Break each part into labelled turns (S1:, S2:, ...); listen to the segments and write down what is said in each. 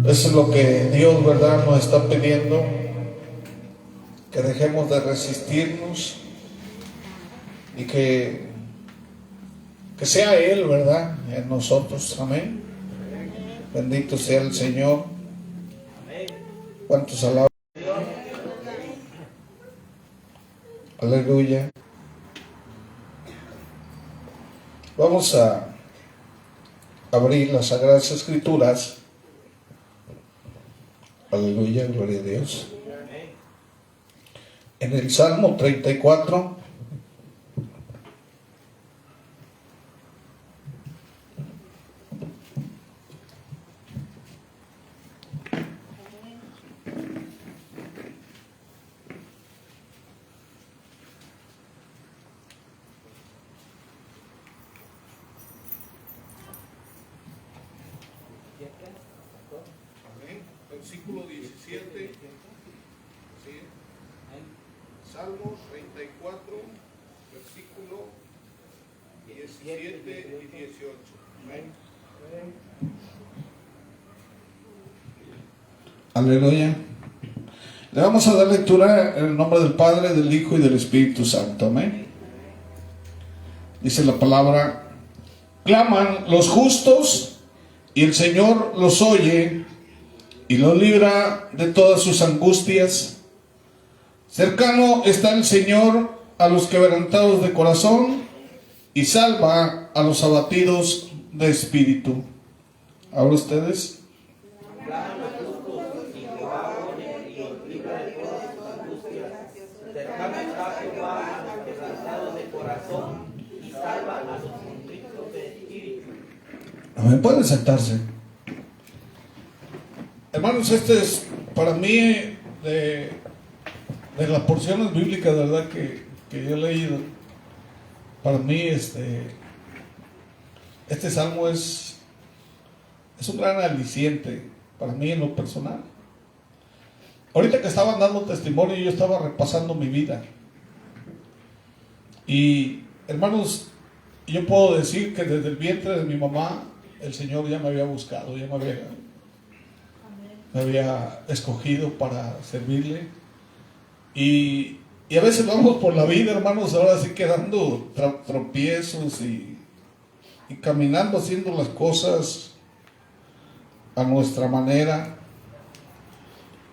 S1: Eso es lo que Dios, ¿verdad?, nos está pidiendo, que dejemos de resistirnos y que sea Él, ¿verdad?, en nosotros. Amén. Bendito sea el Señor. ¿Cuántos alaban? Aleluya. Vamos a abrir las Sagradas Escrituras. Aleluya, gloria a Dios. En el Salmo 34. Versículo 17. ¿Sí? Salmo 34, versículo 17 y 18. Amén. Aleluya. Le vamos a dar lectura en el nombre del Padre, del Hijo y del Espíritu Santo. Amén. Dice la palabra: claman los justos y el Señor los oye y los libra de todas sus angustias. Cercano está el Señor a los quebrantados de corazón y salva a los abatidos de espíritu. ¿Ahora ustedes? Amén. Pueden sentarse. Hermanos, este es para mí de las porciones bíblicas, de verdad, que yo he leído. Para mí este salmo es un gran aliciente para mí en lo personal. Ahorita que estaban dando testimonio, yo estaba repasando mi vida. Y hermanos, yo puedo decir que desde el vientre de mi mamá el Señor ya me había buscado, ya me había escogido para servirle. Y a veces vamos por la vida, hermanos, ahora sí quedando tropiezos y caminando, haciendo las cosas a nuestra manera.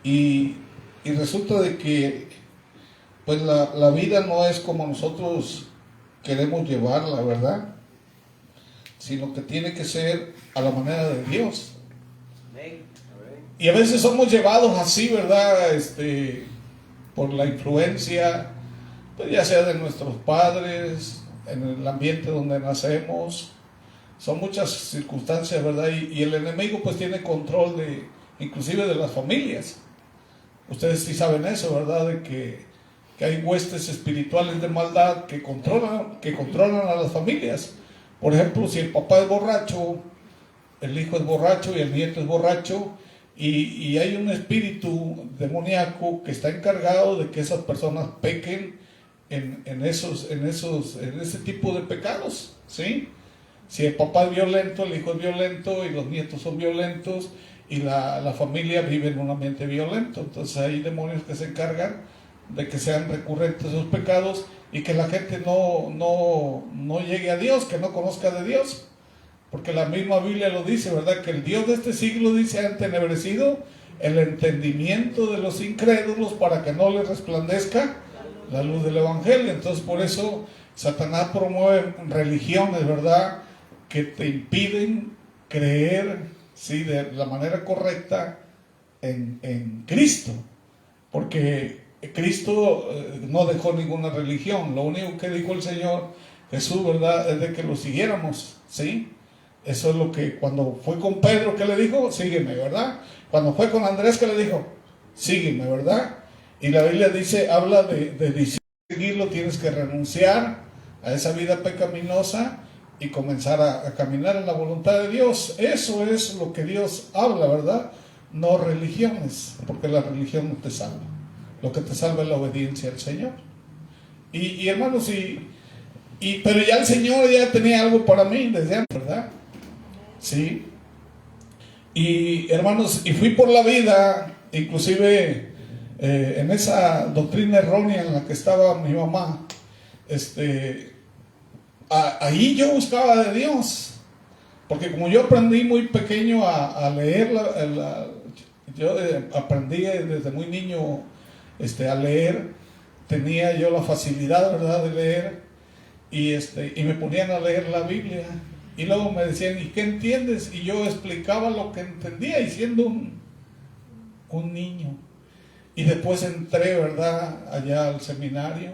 S1: Y resulta de que pues la vida no es como nosotros queremos llevarla, ¿verdad? Sino que tiene que ser a la manera de Dios. Y a veces somos llevados así, ¿verdad? Por la influencia, pues ya sea de nuestros padres, en el ambiente donde nacemos. Son muchas circunstancias, ¿verdad? Y el enemigo pues tiene control inclusive de las familias. Ustedes sí saben eso, ¿verdad? De que hay huestes espirituales de maldad que controlan a las familias. Por ejemplo, si el papá es borracho, el hijo es borracho y el nieto es borracho, y hay un espíritu demoníaco que está encargado de que esas personas pequen en ese tipo de pecados, ¿sí? Si el papá es violento, el hijo es violento y los nietos son violentos y la familia vive en un ambiente violento. Entonces hay demonios que se encargan de que sean recurrentes esos pecados y que la gente no llegue a Dios, que no conozca de Dios. Porque la misma Biblia lo dice, ¿verdad? Que el Dios de este siglo, dice, ha entenebrecido el entendimiento de los incrédulos para que no les resplandezca la luz del Evangelio. Entonces por eso Satanás promueve religiones, ¿verdad?, que te impiden creer, ¿sí?, de la manera correcta en Cristo. Porque Cristo no dejó ninguna religión. Lo único que dijo el Señor Jesús, ¿verdad?, es de que lo siguiéramos, ¿sí? Eso es lo que cuando fue con Pedro, ¿qué le dijo? Sígueme, ¿verdad? Cuando fue con Andrés, ¿qué le dijo? Sígueme, ¿verdad? Y la Biblia dice, habla de seguirlo, tienes que renunciar a esa vida pecaminosa y comenzar a caminar en la voluntad de Dios. Eso es lo que Dios habla, ¿verdad? No religiones, porque la religión no te salva. Lo que te salva es la obediencia al Señor. Y hermanos, pero ya el Señor ya tenía algo para mí desde antes, ¿verdad? Sí. Y hermanos, y fui por la vida, inclusive en esa doctrina errónea en la que estaba mi mamá, ahí yo buscaba de Dios, porque como yo aprendí muy pequeño a leer, yo aprendí desde muy niño a leer, tenía yo la facilidad, ¿verdad?, de leer, y me ponían a leer la Biblia, y luego me decían, ¿y qué entiendes? Y yo explicaba lo que entendía, y siendo un niño. Y después entré, ¿verdad?, allá al seminario,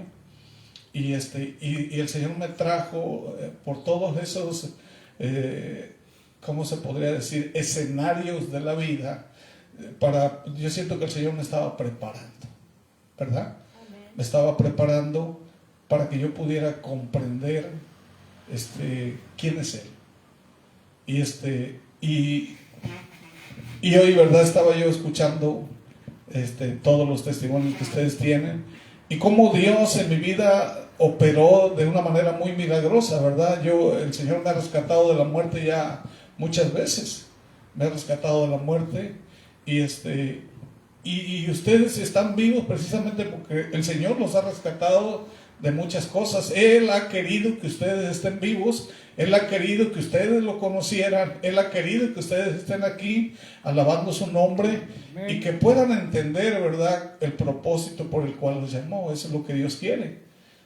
S1: y el Señor me trajo por todos esos, ¿cómo se podría decir?, escenarios de la vida, yo siento que el Señor me estaba preparando, ¿verdad? Amén. Me estaba preparando para que yo pudiera comprender quién es Él. Y hoy, ¿verdad?, estaba yo escuchando todos los testimonios que ustedes tienen y cómo Dios en mi vida operó de una manera muy milagrosa, ¿verdad? El Señor me ha rescatado de la muerte ya muchas veces, me ha rescatado de la muerte, y ustedes están vivos precisamente porque el Señor los ha rescatado de muchas cosas. Él ha querido que ustedes estén vivos, Él ha querido que ustedes lo conocieran, Él ha querido que ustedes estén aquí alabando su nombre. Amén. Y que puedan entender, ¿verdad?, el propósito por el cual los llamó. Eso es lo que Dios quiere.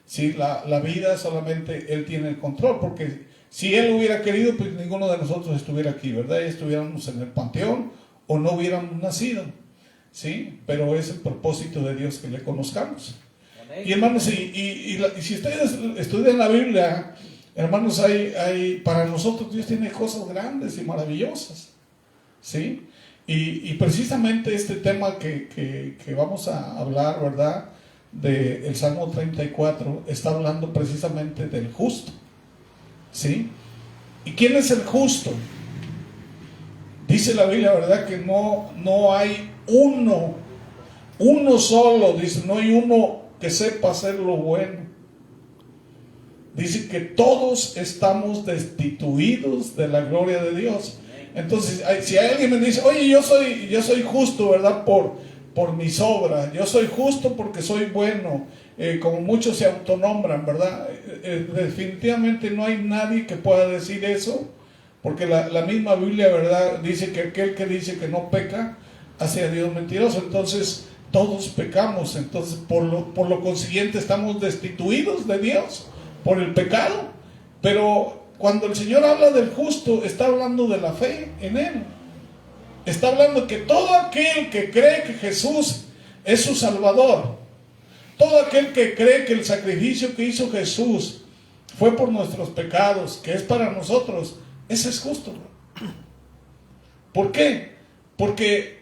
S1: Sí, la vida solamente Él tiene el control, porque si Él hubiera querido, pues ninguno de nosotros estuviera aquí, ¿verdad? Y estuviéramos en el panteón o no hubiéramos nacido, ¿sí? Pero es el propósito de Dios que le conozcamos. Y hermanos, y si ustedes estudian la Biblia, hermanos, para nosotros Dios tiene cosas grandes y maravillosas, ¿sí? Y precisamente este tema que vamos a hablar, ¿verdad?, del Salmo 34, está hablando precisamente del justo, ¿sí? ¿Y quién es el justo? Dice la Biblia, ¿verdad?, que no hay uno solo, dice, no hay uno que sepa hacer lo bueno. Dice que todos estamos destituidos de la gloria de Dios. Entonces, si alguien me dice, oye, yo soy justo, ¿verdad?, por mis obras, yo soy justo porque soy bueno, como muchos se autonombran, ¿verdad? Definitivamente no hay nadie que pueda decir eso, porque la misma Biblia, ¿verdad?, dice que aquel que dice que no peca hace a Dios mentiroso. Entonces todos pecamos, entonces por lo consiguiente estamos destituidos de Dios por el pecado. Pero cuando el Señor habla del justo, está hablando de la fe en Él. Está hablando que todo aquel que cree que Jesús es su Salvador, todo aquel que cree que el sacrificio que hizo Jesús fue por nuestros pecados, que es para nosotros, ese es justo. ¿Por qué? Porque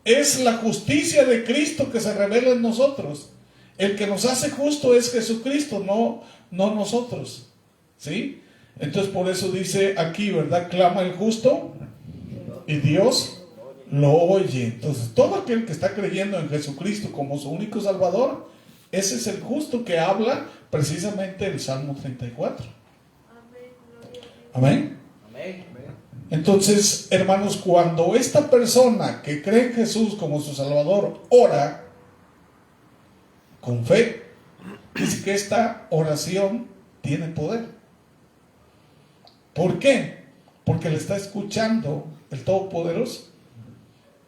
S1: es la justicia de Cristo que se revela en nosotros. El que nos hace justo es Jesucristo, no nosotros, ¿sí? Entonces por eso dice aquí, ¿verdad?, clama el justo y Dios lo oye. Entonces todo aquel que está creyendo en Jesucristo como su único Salvador, ese es el justo que habla precisamente el Salmo 34. Amén. Amén. Entonces, hermanos, cuando esta persona que cree en Jesús como su Salvador ora con fe, dice que esta oración tiene poder. ¿Por qué? Porque le está escuchando el Todopoderoso,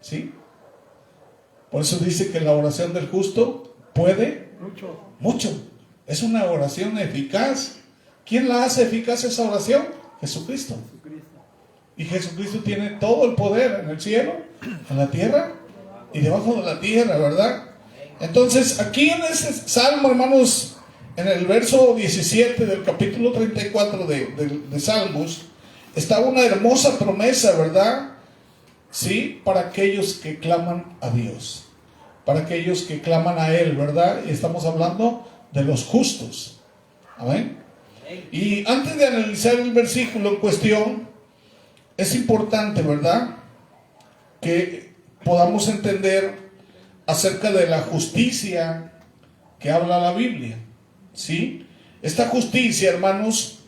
S1: ¿sí? Por eso dice que la oración del justo puede mucho. Es una oración eficaz. ¿Quién la hace eficaz esa oración? Jesucristo. Y Jesucristo tiene todo el poder en el cielo, en la tierra y debajo de la tierra, ¿verdad? Entonces, aquí en ese salmo, hermanos, en el verso 17 del capítulo 34 de Salmos, está una hermosa promesa, ¿verdad? Sí, para aquellos que claman a Dios, para aquellos que claman a Él, ¿verdad? Y estamos hablando de los justos. Amén. Y antes de analizar el versículo en cuestión, es importante, ¿verdad?, que podamos entender acerca de la justicia que habla la Biblia, ¿sí? Esta justicia, hermanos,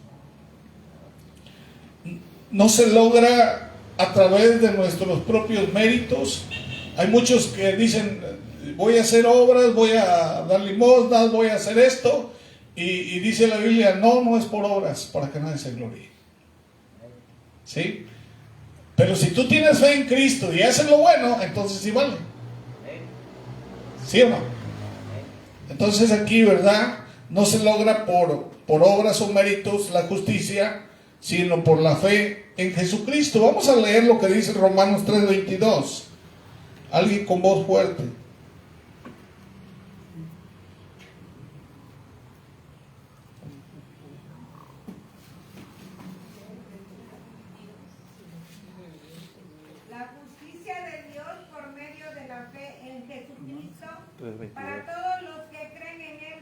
S1: no se logra a través de nuestros propios méritos. Hay muchos que dicen, voy a hacer obras, voy a dar limosnas, voy a hacer esto. Y dice la Biblia, no es por obras, para que nadie se gloríe. ¿Sí? Pero si tú tienes fe en Cristo y haces lo bueno, entonces sí vale. ¿Sí o no? Entonces aquí, ¿verdad? No se logra por obras o méritos la justicia, sino por la fe en Jesucristo. Vamos a leer lo que dice Romanos 3:22. Alguien con voz fuerte.
S2: La justicia de Dios por medio de la fe en Jesucristo para todos los que creen en Él,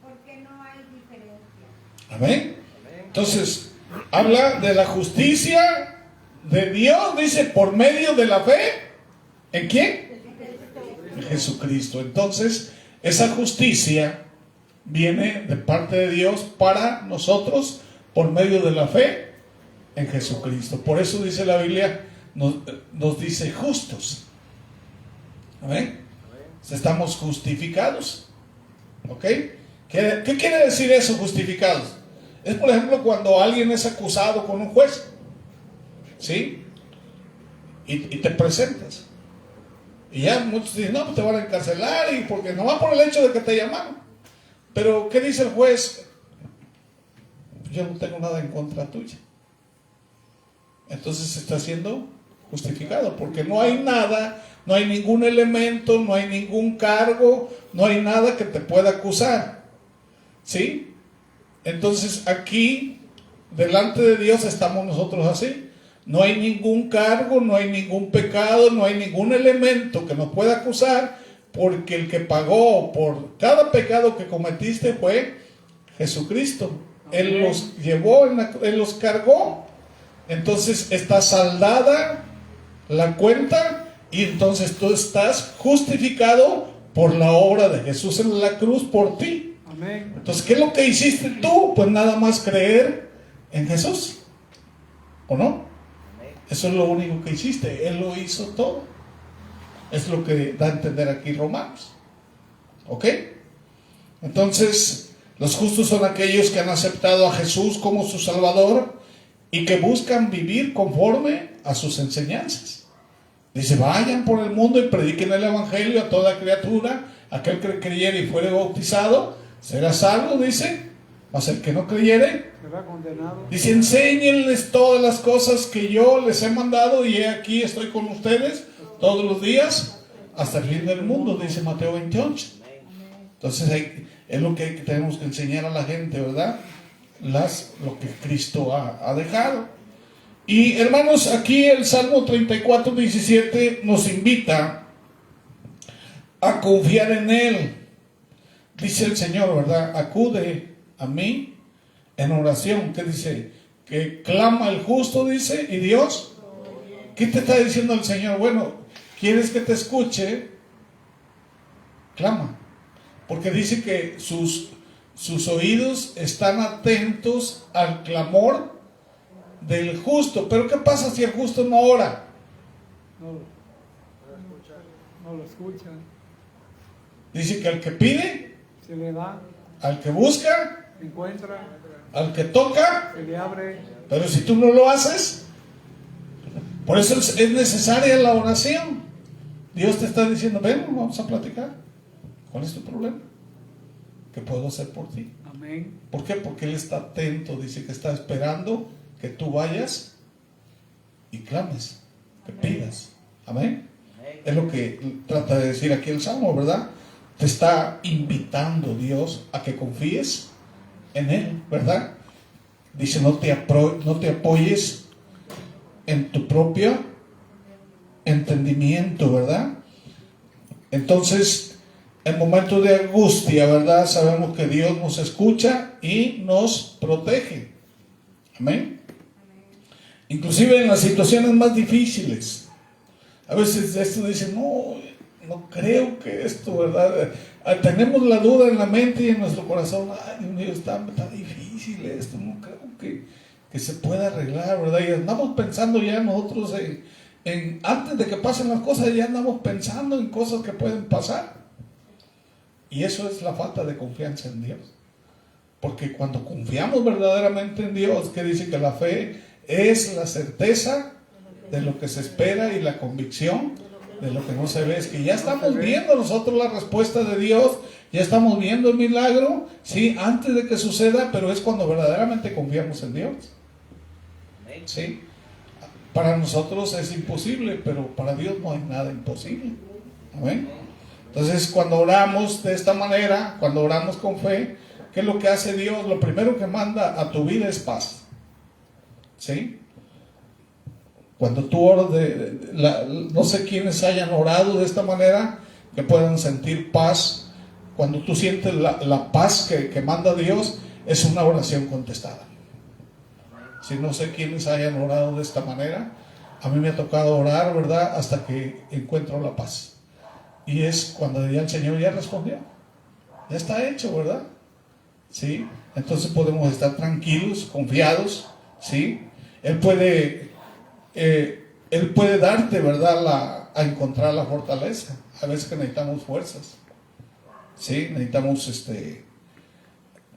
S2: porque no hay diferencia.
S1: Amén. Entonces, habla de la justicia de Dios, dice, por medio de la fe. ¿En quién? En Jesucristo. Entonces, esa justicia viene de parte de Dios para nosotros por medio de la fe en Jesucristo. Por eso dice la Biblia, nos dice justos. Amén. Estamos justificados. ¿Ok? ¿Qué quiere decir eso, justificados? Es, por ejemplo, cuando alguien es acusado con un juez, ¿sí? Y te presentas. Y ya muchos dicen, no, pues te van a encarcelar, y porque nomás por el hecho de que te llamaron. Pero, ¿qué dice el juez? Yo no tengo nada en contra tuya. Entonces se está siendo justificado, porque no hay nada, no hay ningún elemento, no hay ningún cargo, no hay nada que te pueda acusar. ¿Sí? Entonces aquí, delante de Dios, estamos nosotros así. No hay ningún cargo, no hay ningún pecado, no hay ningún elemento que nos pueda acusar, porque el que pagó por cada pecado que cometiste fue Jesucristo. Él los llevó, Él los cargó. Entonces está saldada la cuenta, y entonces tú estás justificado por la obra de Jesús en la cruz por ti.
S3: Amén.
S1: Entonces, ¿qué es lo que hiciste tú? Pues nada más creer en Jesús, ¿o no? Eso es lo único que hiciste. Él lo hizo todo. Es lo que da a entender aquí Romanos. ¿Ok? Entonces, los justos son aquellos que han aceptado a Jesús como su Salvador y que buscan vivir conforme a sus enseñanzas. Dice, vayan por el mundo y prediquen el Evangelio a toda criatura. Aquel que creyere y fuere bautizado será salvo, dice. Mas el que no creyere
S3: Será condenado.
S1: dice, enséñenles todas las cosas que yo les he mandado, y he aquí estoy con ustedes todos los días hasta el fin del mundo, dice Mateo 28. Entonces es lo que tenemos que enseñar a la gente, ¿verdad? Lo que Cristo ha dejado. Y hermanos, aquí el Salmo 34:17 nos invita a confiar en Él. Dice el Señor, ¿verdad? Acude a mí en oración. ¿Qué dice? Que clama el justo, dice, y Dios. ¿Qué te está diciendo el Señor? Bueno, ¿quieres que te escuche? Clama. Porque dice que sus oídos están atentos al clamor del justo. Pero ¿qué pasa si el justo no ora?
S3: No lo escucha.
S1: Dice que al que pide,
S3: Se le da,
S1: al que busca,
S3: encuentra,
S1: al que toca.
S3: se le abre.
S1: Pero si tú no lo haces, por eso es necesaria la oración. Dios te está diciendo, ven, vamos a platicar. ¿Cuál es tu problema? ¿Qué puedo hacer por ti?
S3: Amén.
S1: ¿Por qué? Porque Él está atento, dice que está esperando que tú vayas y clames, que pidas. Amén. Es lo que trata de decir aquí el Salmo, ¿verdad? Te está invitando Dios a que confíes en Él, ¿verdad? Dice, no te apoyes en tu propio entendimiento, ¿verdad? Entonces, en momentos de angustia, ¿verdad? Sabemos que Dios nos escucha y nos protege. Amén. Inclusive en las situaciones más difíciles. A veces esto dice, no creo que esto, ¿verdad? Tenemos la duda en la mente y en nuestro corazón. Ay, Dios mío, está difícil esto. No creo que se puede arreglar, ¿verdad? Y andamos pensando ya nosotros antes de que pasen las cosas, ya andamos pensando en cosas que pueden pasar. Y eso es la falta de confianza en Dios. Porque cuando confiamos verdaderamente en Dios, que dice que la fe es la certeza de lo que se espera y la convicción de lo que no se ve, es que ya estamos viendo nosotros la respuesta de Dios, ya estamos viendo el milagro, sí, antes de que suceda, pero es cuando verdaderamente confiamos en Dios. Sí, para nosotros es imposible, pero para Dios no hay nada imposible. Amén. Entonces, cuando oramos de esta manera, cuando oramos con fe, ¿qué es lo que hace Dios? Lo primero que manda a tu vida es paz. ¿Sí? Cuando tú oras, no sé quiénes hayan orado de esta manera, que puedan sentir paz. Cuando tú sientes la paz que manda Dios, es una oración contestada. Si no sé quiénes hayan orado de esta manera, a mí me ha tocado orar, ¿verdad? Hasta que encuentro la paz. Y es cuando ya el Señor ya respondió. Ya está hecho, ¿verdad? ¿Sí? Entonces podemos estar tranquilos, confiados, ¿sí? Él puede darte, ¿verdad? A encontrar la fortaleza. A veces que necesitamos fuerzas, ¿sí? Necesitamos,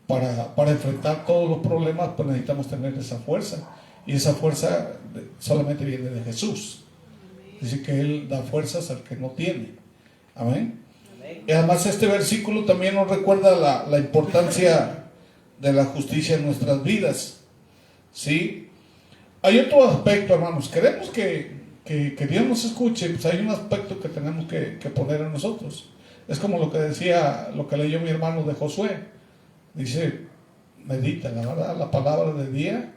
S1: para enfrentar todos los problemas, pues necesitamos tener esa fuerza. Y esa fuerza solamente viene de Jesús. Dice que Él da fuerzas al que no tiene. Amén. Y además este versículo también nos recuerda la importancia de la justicia en nuestras vidas. ¿Sí? Hay otro aspecto, hermanos. Queremos que Dios nos escuche, pues hay un aspecto que tenemos que poner en nosotros. Es como lo que decía, lo que leyó mi hermano de Josué. Dice, medita, la verdad, la palabra de día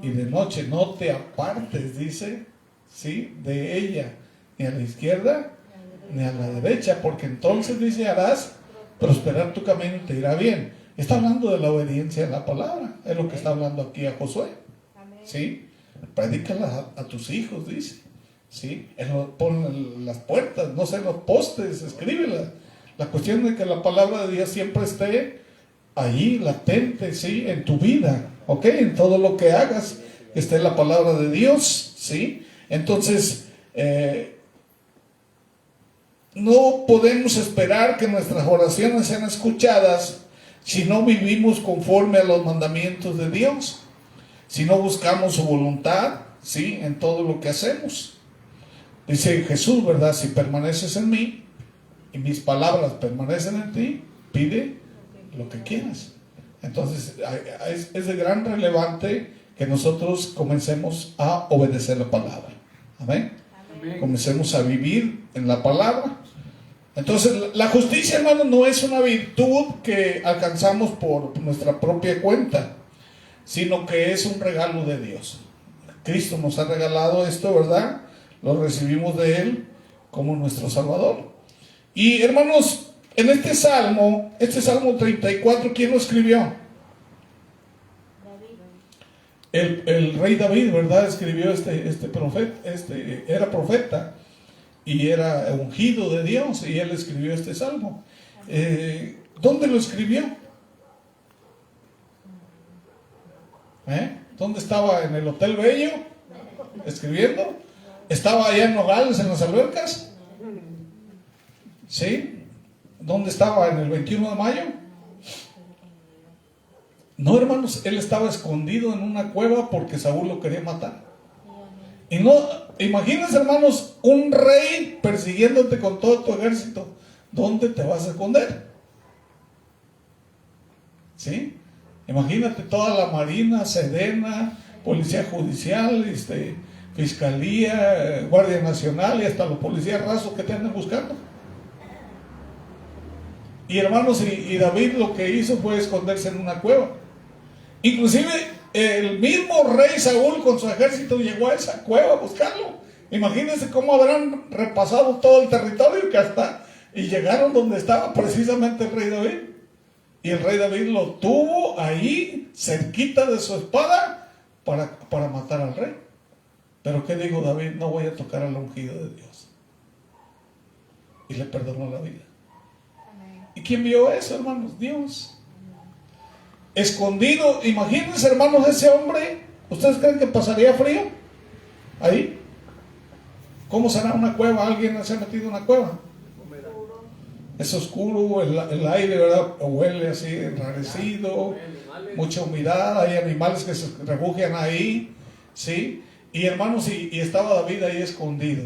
S1: y de noche. No te apartes, dice, ¿sí? De ella, ni a la izquierda ni a la derecha, porque entonces, dice, harás prosperar tu camino y te irá bien. Está hablando de la obediencia a la palabra. Es lo que está hablando aquí a Josué. ¿Sí? Predícala a tus hijos, dice. ¿Sí? Pon en las puertas, no sé, en los postes, escríbela. La cuestión es que la palabra de Dios siempre esté ahí, latente, ¿sí? En tu vida, ¿ok? En todo lo que hagas, esté la palabra de Dios, ¿sí? Entonces, no podemos esperar que nuestras oraciones sean escuchadas si no vivimos conforme a los mandamientos de Dios, si no buscamos su voluntad, ¿sí? En todo lo que hacemos. Dice Jesús, ¿verdad? Si permaneces en mí y mis palabras permanecen en ti, pide lo que quieras. Entonces es de gran relevante que nosotros comencemos a obedecer la palabra. Amén. Comencemos a vivir en la palabra. Entonces la justicia, hermano, no es una virtud que alcanzamos por nuestra propia cuenta, sino que es un regalo de Dios. Cristo nos ha regalado esto, ¿verdad? Lo recibimos de Él como nuestro Salvador. Y hermanos, en este Salmo 34, ¿quién lo escribió? El rey David, ¿verdad? Escribió este profeta, era profeta y era ungido de Dios, y él escribió este salmo. ¿Dónde lo escribió? ¿Dónde estaba? ¿En el Hotel Bello escribiendo? ¿Estaba allá en Nogales, en las albercas? ¿Sí? ¿Dónde estaba? ¿En el 21 de mayo? No, hermanos, él estaba escondido en una cueva porque Saúl lo quería matar. Y no, imagínense, hermanos, un rey persiguiéndote con todo tu ejército. ¿Dónde te vas a esconder? ¿Sí? Imagínate toda la marina, Sedena, policía judicial, fiscalía, guardia nacional y hasta los policías rasos que te andan buscando. Y hermanos, y David lo que hizo fue esconderse en una cueva. Inclusive el mismo rey Saúl con su ejército llegó a esa cueva a buscarlo. Imagínense cómo habrán repasado todo el territorio y llegaron donde estaba precisamente el rey David. Y el rey David lo tuvo ahí cerquita de su espada para matar al rey. Pero ¿qué dijo David? No voy a tocar al ungido de Dios. Y le perdonó la vida. ¿Y quién vio eso, hermanos? Dios. Escondido, imagínense, hermanos, ese hombre ¿Ustedes creen que pasaría frío ahí? ¿Cómo será una cueva? ¿Alguien se ha metido en una cueva? Es oscuro, el aire, ¿verdad? Huele así enrarecido, mucha humedad, hay animales que se refugian ahí, ¿sí? Y hermanos, y estaba David ahí escondido.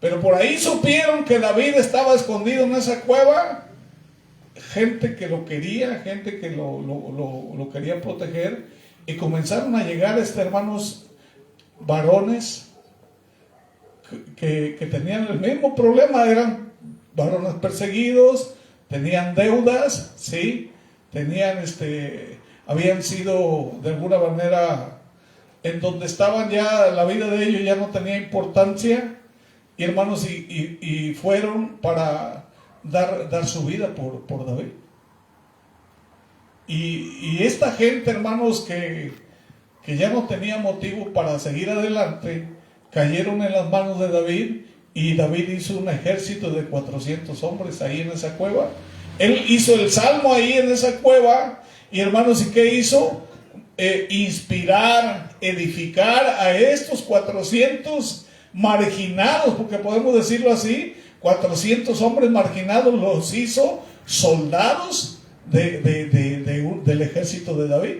S1: Pero por ahí supieron que David estaba escondido en esa cueva. Gente que lo quería, gente que lo quería proteger. Y comenzaron a llegar, hermanos, varones que tenían el mismo problema. Eran varones perseguidos, tenían deudas, ¿sí? Tenían, habían sido de alguna manera, en donde estaban ya, la vida de ellos ya no tenía importancia. Y hermanos, y fueron para dar su vida por David. Y esta gente, hermanos, que ya no tenía motivo para seguir adelante, cayeron en las manos de David. Y David hizo un ejército de 400 hombres ahí en esa cueva. Él hizo el salmo ahí en esa cueva. Y hermanos, ¿y qué hizo? Inspirar, edificar a estos 400 marginados, porque podemos decirlo así, 400 hombres marginados, los hizo soldados del ejército de David.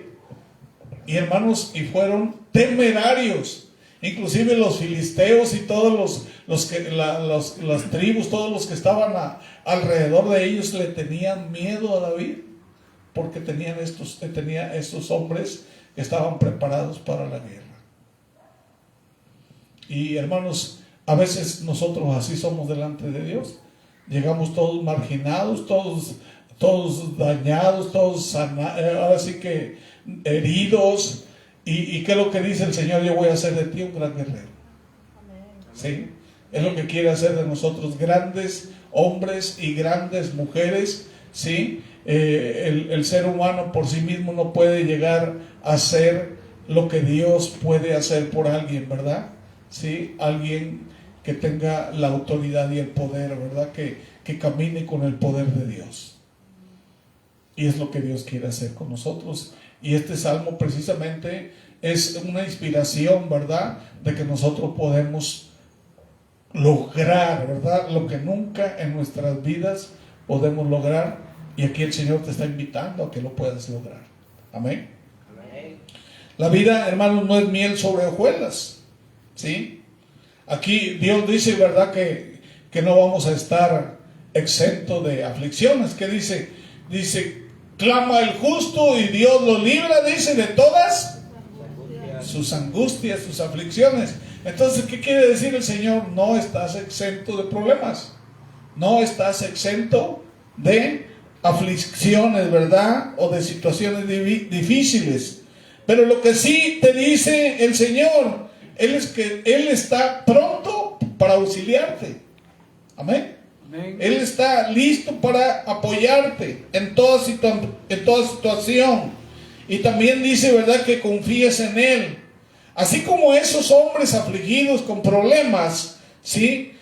S1: Y hermanos, y fueron temerarios. Inclusive los filisteos y todos las tribus, todos los que estaban alrededor de ellos le tenían miedo a David, porque tenía estos hombres que estaban preparados para la guerra. Y hermanos, a veces nosotros así somos delante de Dios. Llegamos todos marginados, todos dañados, ahora sí que heridos. ¿Y qué es lo que dice el Señor? Yo voy a hacer de ti un gran guerrero. ¿Sí? Es lo que quiere hacer de nosotros, grandes hombres y grandes mujeres. ¿Sí? El ser humano por sí mismo no puede llegar a hacer lo que Dios puede hacer por alguien, ¿verdad? ¿Sí? Alguien que tenga la autoridad y el poder, ¿verdad? Que camine con el poder de Dios. Y es lo que Dios quiere hacer con nosotros. Y este salmo precisamente es una inspiración, ¿verdad? De que nosotros podemos lograr, ¿verdad? Lo que nunca en nuestras vidas podemos lograr. Y aquí el Señor te está invitando a que lo puedas lograr. Amén. Amén. La vida, hermanos, no es miel sobre hojuelas, ¿sí? Aquí Dios dice, ¿verdad? Que no vamos a estar exento de aflicciones. ¿Qué dice? Dice, clama el justo y Dios lo libra, dice, de todas sus angustias, sus aflicciones. Entonces, ¿qué quiere decir el Señor? No estás exento de problemas, no estás exento de aflicciones, ¿verdad? O de situaciones difíciles. Pero lo que sí te dice el Señor, Él es que Él está pronto para auxiliarte. Amén. Él está listo para apoyarte en toda situación. Y también dice, ¿verdad?, que confíes en Él. Así como esos hombres afligidos con problemas, ¿sí?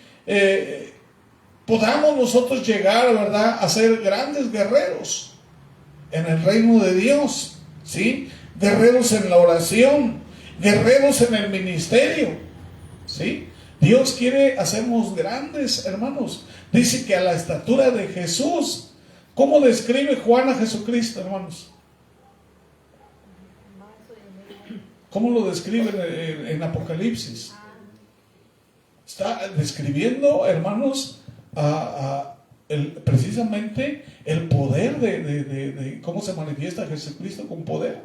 S1: Podamos nosotros llegar, ¿verdad?, a ser grandes guerreros en el reino de Dios, ¿sí? Guerreros en la oración, guerreros en el ministerio, ¿sí? Dios quiere hacernos grandes, hermanos. Dice que a la estatura de Jesús. ¿Cómo describe Juan a Jesucristo, hermanos? ¿Cómo lo describe en Apocalipsis? Está describiendo, hermanos, precisamente el poder de cómo se manifiesta Jesucristo con poder.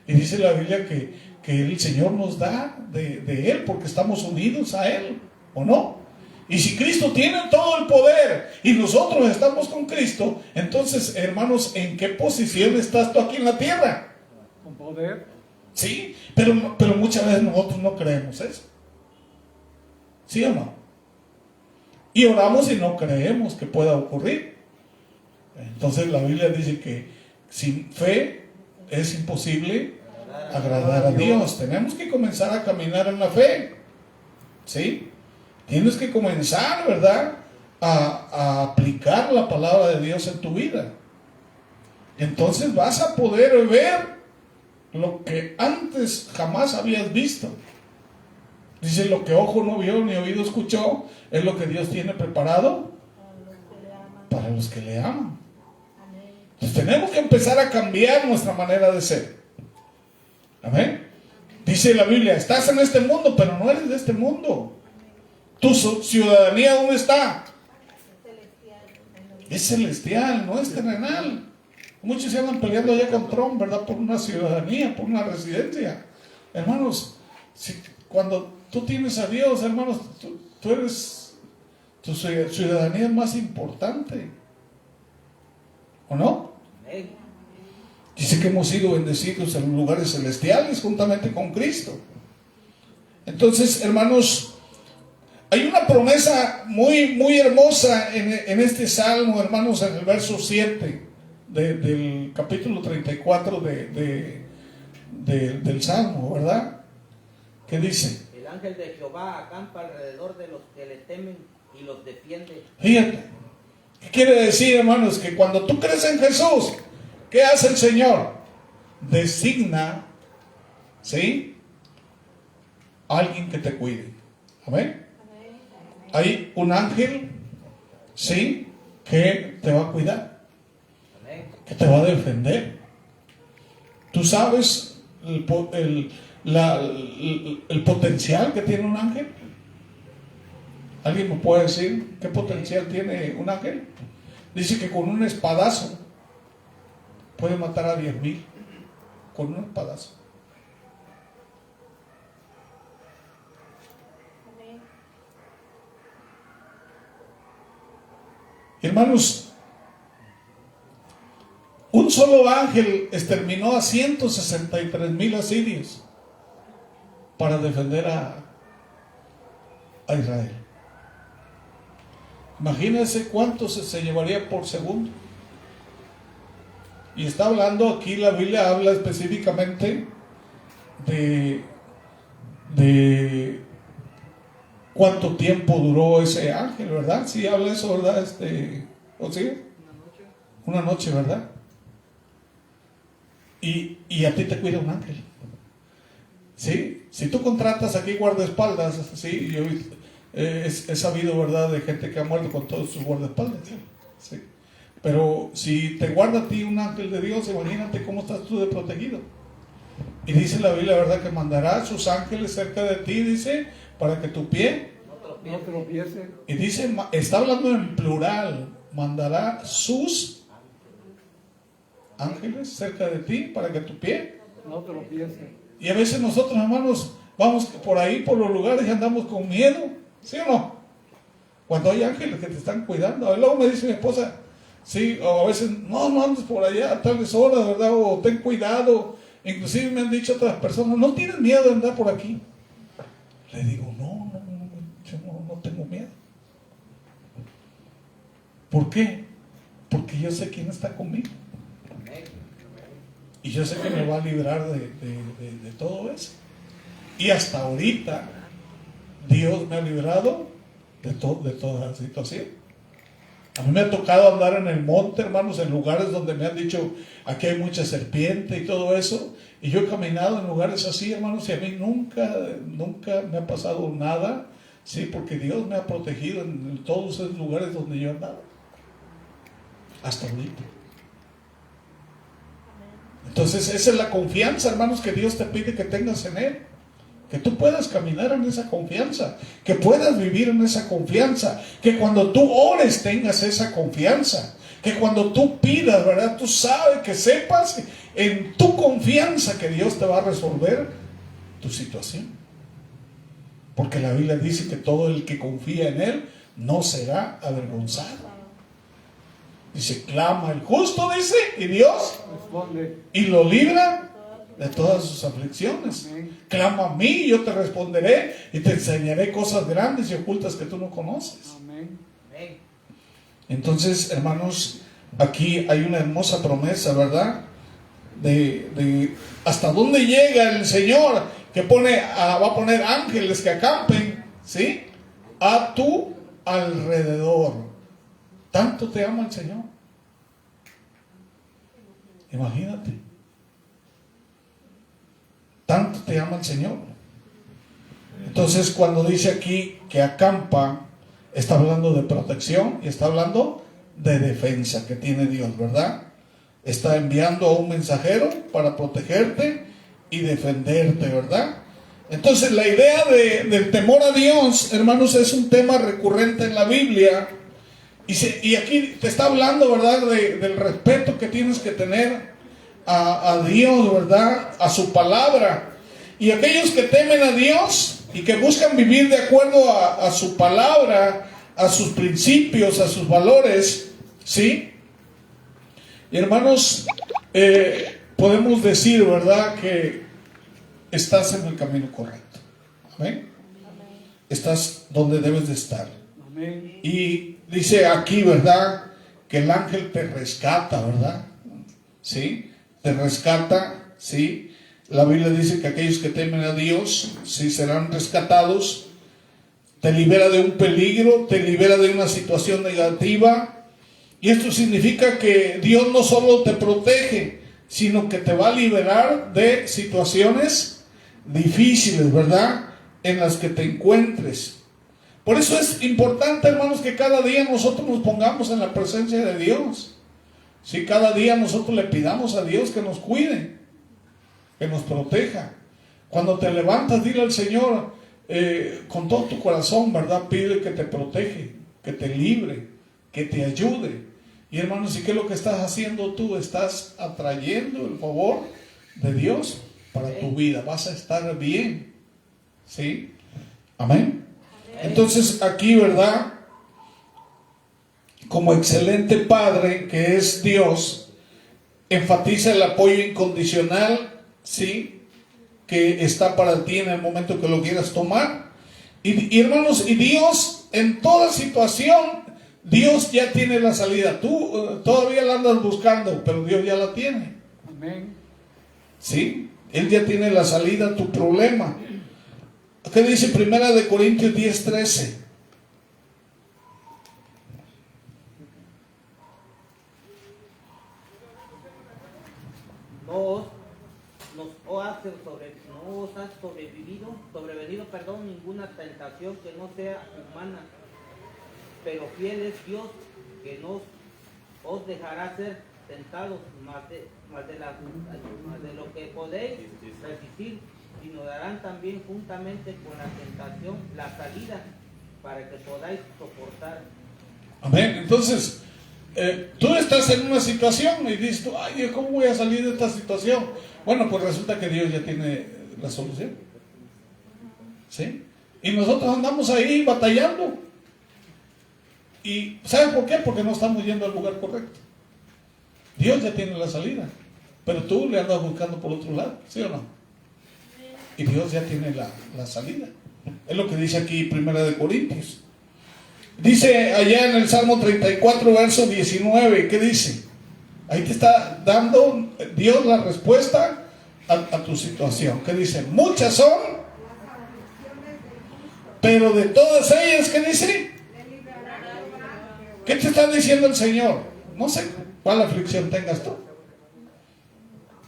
S1: Y dice la Biblia que el Señor nos da de Él porque estamos unidos a Él, ¿o no? Y si Cristo tiene todo el poder y nosotros estamos con Cristo, entonces, hermanos, ¿en qué posición estás tú aquí en la tierra?
S3: Con poder.
S1: Sí, pero muchas veces nosotros no creemos eso. ¿Sí o no? Y oramos y no creemos que pueda ocurrir. Entonces la Biblia dice que sin fe es imposible agradar a Dios. Tenemos que comenzar a caminar en la fe. ¿Sí? Tienes que comenzar, ¿verdad?, a aplicar la palabra de Dios en tu vida. Entonces vas a poder ver lo que antes jamás habías visto. Dice, lo que ojo no vio ni oído escuchó, es lo que Dios tiene preparado para los que le aman. Entonces tenemos que empezar a cambiar nuestra manera de ser. Amén. Dice la Biblia, estás en este mundo, pero no eres de este mundo. Tu ciudadanía, ¿dónde está? Es celestial, no es terrenal. Muchos se andan peleando allá con Trump, ¿verdad? Por una ciudadanía, por una residencia. Hermanos, cuando tú tienes a Dios, hermanos, tú eres, tu ciudadanía es más importante. ¿O no? Dice que hemos sido bendecidos en lugares celestiales juntamente con Cristo. Entonces, hermanos, hay una promesa muy, muy hermosa en este salmo, hermanos, en el verso 7 del capítulo 34 del salmo, ¿verdad? ¿Qué dice?
S4: El ángel de Jehová acampa alrededor de los que le temen y los defiende.
S1: Fíjate, ¿qué quiere decir, hermanos? Que cuando tú crees en Jesús, ¿qué hace el Señor? Designa, ¿sí?, alguien que te cuide. Amén. Hay un ángel, ¿sí?, que te va a cuidar, que te va a defender. Tú sabes el potencial que tiene un ángel. ¿Alguien me puede decir qué potencial tiene un ángel? Dice que con un espadazo puede matar a 10,000. Con un espadazo. Hermanos, un solo ángel exterminó a 163,000 asirios para defender a Israel. Imagínense cuánto se llevaría por segundo. Y está hablando aquí, la Biblia habla específicamente de cuánto tiempo duró ese ángel, ¿verdad? Sí, habla eso, ¿verdad? ¿O sí? Una noche, ¿verdad? Y a ti te cuida un ángel. ¿Sí? Si tú contratas aquí guardaespaldas, ¿sí? Yo he sabido, ¿verdad?, de gente que ha muerto con todos sus guardaespaldas, ¿sí? ¿Sí? Pero si te guarda a ti un ángel de Dios, imagínate cómo estás tú de protegido. Y dice la Biblia, ¿verdad?, que mandará sus ángeles cerca de ti, dice, para que tu pie
S3: no tropiece.
S1: Y dice, está hablando en plural, mandará sus ángeles cerca de ti para que tu pie
S3: No tropiece.
S1: Y a veces nosotros, hermanos, vamos por ahí, por los lugares y andamos con miedo, ¿sí o no? Cuando hay ángeles que te están cuidando. Luego me dice mi esposa, sí, o a veces, no andes por allá a tales horas, ¿verdad? O ten cuidado. Inclusive me han dicho otras personas, ¿no tienes miedo de andar por aquí? Le digo, yo no tengo miedo. ¿Por qué? Porque yo sé quién está conmigo. Y yo sé que me va a librar de todo eso. Y hasta ahorita, Dios me ha librado de toda la situación. A mí me ha tocado andar en el monte, hermanos, en lugares donde me han dicho, aquí hay mucha serpiente y todo eso. Y yo he caminado en lugares así, hermanos, y a mí nunca me ha pasado nada, sí, porque Dios me ha protegido en todos esos lugares donde yo he andado. Hasta ahorita. Entonces, esa es la confianza, hermanos, que Dios te pide que tengas en Él. Que tú puedas caminar en esa confianza, que puedas vivir en esa confianza, que cuando tú ores tengas esa confianza, que cuando tú pidas, ¿verdad?, tú sabes, que sepas en tu confianza que Dios te va a resolver tu situación. Porque la Biblia dice que todo el que confía en Él no será avergonzado. Dice, clama el justo, dice, y Dios
S3: responde
S1: y lo libra de todas sus aflicciones.
S3: Amén.
S1: Clama a mí, yo te responderé y te enseñaré cosas grandes y ocultas que tú no conoces.
S3: Amén.
S1: Entonces, hermanos, aquí hay una hermosa promesa, ¿verdad? De hasta dónde llega el Señor, que va a poner ángeles que acampen, ¿sí?, a tu alrededor. Tanto te ama el Señor. Imagínate. tanto te ama el Señor. Entonces, cuando dice aquí que acampa, está hablando de protección y está hablando de defensa que tiene Dios, ¿verdad? Está enviando a un mensajero para protegerte y defenderte, ¿verdad? Entonces, la idea del temor a Dios, hermanos, es un tema recurrente en la Biblia. Y aquí te está hablando, ¿verdad?, del respeto que tienes que tener a Dios, ¿verdad?, a su palabra. Y aquellos que temen a Dios y que buscan vivir de acuerdo a su palabra, a sus principios, a sus valores, ¿sí? Y hermanos, podemos decir, ¿verdad?, que estás en el camino correcto. ¿Amén? Estás donde debes de estar.
S3: Amén.
S1: Y dice aquí, ¿verdad?, que el ángel te rescata, ¿verdad? ¿Sí? Te rescata, ¿sí? La Biblia dice que aquellos que temen a Dios, sí, serán rescatados. Te libera de un peligro, te libera de una situación negativa. Y esto significa que Dios no solo te protege, sino que te va a liberar de situaciones difíciles, ¿verdad?, en las que te encuentres. Por eso es importante, hermanos, que cada día nosotros nos pongamos en la presencia de Dios. Si cada día nosotros le pidamos a Dios que nos cuide, que nos proteja. Cuando te levantas, dile al Señor con todo tu corazón, ¿verdad? Pide que te protege, que te libre, que te ayude. Y hermanos, ¿y qué es lo que estás haciendo tú? Estás atrayendo el favor de Dios para tu vida. Vas a estar bien. ¿Sí? Amén. Entonces aquí, ¿verdad?, como excelente Padre que es Dios, enfatiza el apoyo incondicional, ¿sí?, que está para ti en el momento que lo quieras tomar. Y hermanos, y Dios en toda situación, Dios ya tiene la salida. Tú todavía la andas buscando, pero Dios ya la tiene.
S3: Amén.
S1: ¿Sí? Él ya tiene la salida a tu problema. ¿Qué dice 1 Corintios 10:13?
S4: No os has sobrevenido, ninguna tentación que no sea humana, pero fiel es Dios, que no os dejará ser tentados más de lo que podéis resistir, sino darán también juntamente con la tentación la salida para que podáis soportar.
S1: Amén. Entonces, tú estás en una situación y dices, ay, ¿cómo voy a salir de esta situación? Bueno, pues resulta que Dios ya tiene la solución. ¿Sí? Y nosotros andamos ahí batallando. ¿Y saben por qué? Porque no estamos yendo al lugar correcto. Dios ya tiene la salida, pero tú le andas buscando por otro lado, ¿sí o no? Y Dios ya tiene la salida. Es lo que dice aquí 1 Corintios. Dice allá en el Salmo 34, verso 19, ¿qué dice? Ahí te está dando Dios la respuesta a tu situación. ¿Qué dice? Muchas son, pero de todas ellas, ¿qué dice? ¿Qué te está diciendo el Señor? No sé cuál aflicción tengas tú.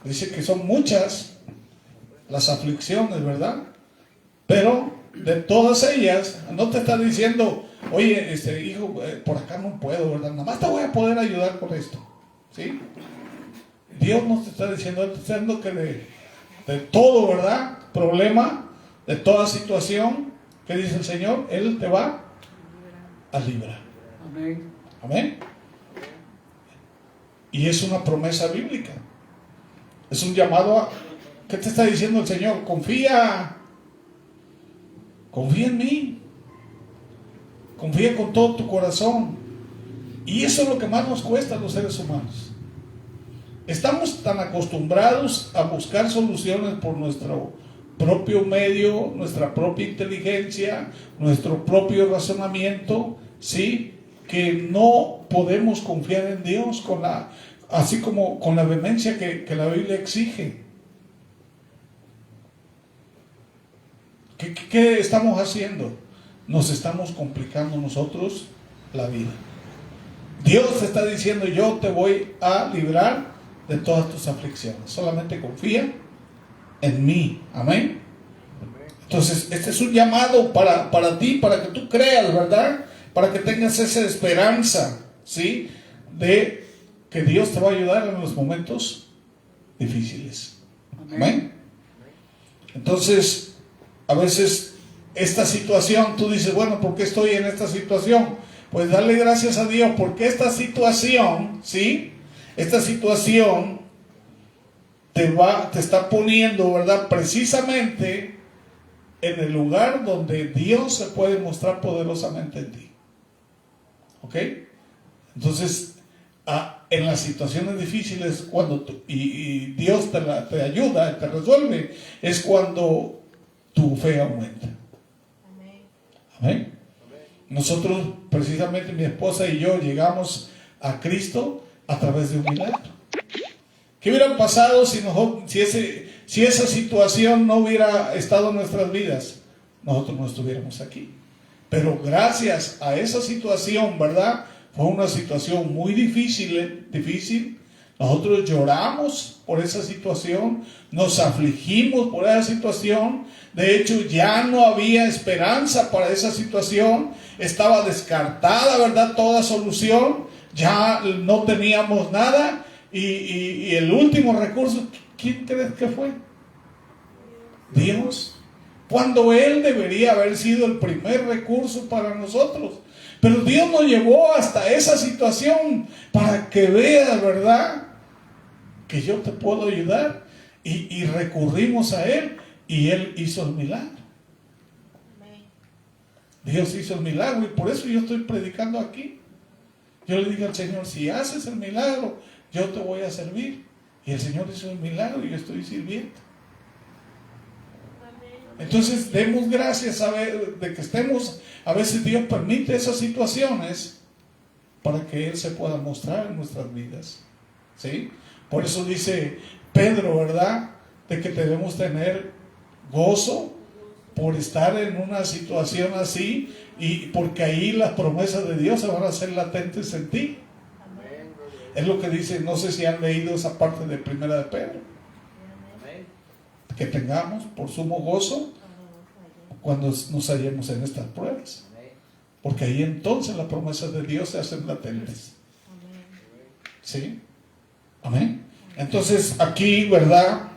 S1: Dice que son muchas las aflicciones, ¿verdad? Pero de todas ellas, no te está diciendo, oye, hijo, por acá no puedo, ¿verdad? Nada más te voy a poder ayudar con esto, ¿sí? Dios no te está diciendo, te está diciendo que de todo, ¿verdad?, problema, de toda situación, ¿qué dice el Señor? Él te va a librar.
S3: Amén.
S1: Amén. Y es una promesa bíblica. Es un llamado a... ¿Qué te está diciendo el Señor? Confía en mí. Confía con todo tu corazón. Y eso es lo que más nos cuesta a los seres humanos. Estamos tan acostumbrados a buscar soluciones por nuestro propio medio, nuestra propia inteligencia, nuestro propio razonamiento, ¿sí?, que no podemos confiar en Dios así como con la vehemencia que la Biblia exige. ¿Qué estamos haciendo? Nos estamos complicando nosotros la vida. Dios te está diciendo, yo te voy a librar de todas tus aflicciones. Solamente confía en mí. Amén. Entonces, este es un llamado para ti, para que tú creas, ¿verdad? Para que tengas esa esperanza, ¿sí? De que Dios te va a ayudar en los momentos difíciles. Amén. Entonces, a veces esta situación, tú dices, bueno, ¿por qué estoy en esta situación? Pues dale gracias a Dios, porque esta situación, ¿sí? Esta situación te está poniendo, ¿verdad? Precisamente en el lugar donde Dios se puede mostrar poderosamente en ti. ¿Ok? Entonces, en las situaciones difíciles, cuando y Dios te ayuda, te resuelve, es cuando tu fe aumenta. Amén. Nosotros, precisamente mi esposa y yo, llegamos a Cristo a través de un milagro. ¿Qué hubiera pasado si esa situación no hubiera estado en nuestras vidas? Nosotros no estuviéramos aquí. Pero gracias a esa situación, ¿verdad? Fue una situación muy difícil. Nosotros lloramos por esa situación, nos afligimos por esa situación. De hecho, ya no había esperanza para esa situación. Estaba descartada, ¿verdad? Toda solución. Ya no teníamos nada. Y el último recurso, ¿quién crees que fue? Dios. Cuando Él debería haber sido el primer recurso para nosotros. Pero Dios nos llevó hasta esa situación para que veas, ¿verdad? Que yo te puedo ayudar. Y recurrimos a Él y Él hizo el milagro. Dios hizo el milagro y por eso yo estoy predicando aquí. Yo le dije al Señor, si haces el milagro, yo te voy a servir. Y el Señor hizo el milagro y yo estoy sirviendo. Entonces demos gracias de que estemos, a veces Dios permite esas situaciones para que Él se pueda mostrar en nuestras vidas. ¿Sí? Por eso dice Pedro, ¿verdad? De que debemos tener gozo por estar en una situación así, y porque ahí las promesas de Dios se van a hacer latentes en ti. Amén. Es lo que dice, no sé si han leído esa parte de Primera de Pedro. Amén. Que tengamos por sumo gozo cuando nos hallemos en estas pruebas, porque ahí entonces las promesas de Dios se hacen latentes. ¿Sí? Amén. Entonces aquí, ¿verdad?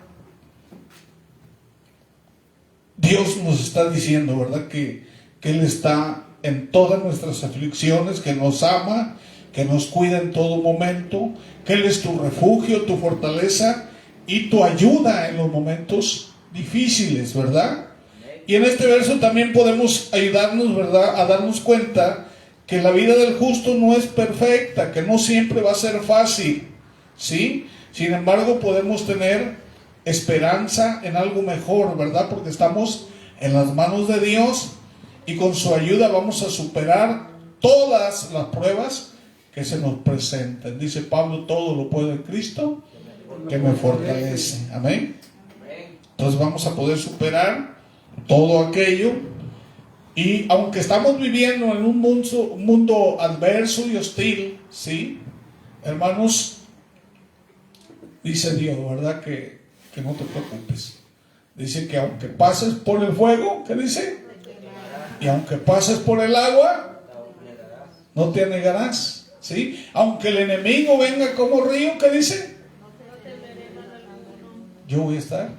S1: Dios nos está diciendo, ¿verdad? Que Él está en todas nuestras aflicciones, que nos ama, que nos cuida en todo momento, que Él es tu refugio, tu fortaleza y tu ayuda en los momentos difíciles, ¿verdad? Y en este verso también podemos ayudarnos, ¿verdad?, a darnos cuenta que la vida del justo no es perfecta, que no siempre va a ser fácil, ¿sí? Sin embargo, podemos tener esperanza en algo mejor, ¿verdad? Porque estamos en las manos de Dios y con su ayuda vamos a superar todas las pruebas que se nos presenten. Dice Pablo, todo lo puedo en Cristo que me fortalece. Amén. Entonces vamos a poder superar todo aquello. Y aunque estamos viviendo en un mundo adverso y hostil, ¿sí? Hermanos, dice Dios, ¿verdad? Que no te preocupes. Dice que aunque pases por el fuego, ¿qué dice? Y aunque pases por el agua, no te anegarás, ¿sí? Aunque el enemigo venga como río, ¿qué dice? Yo voy a estar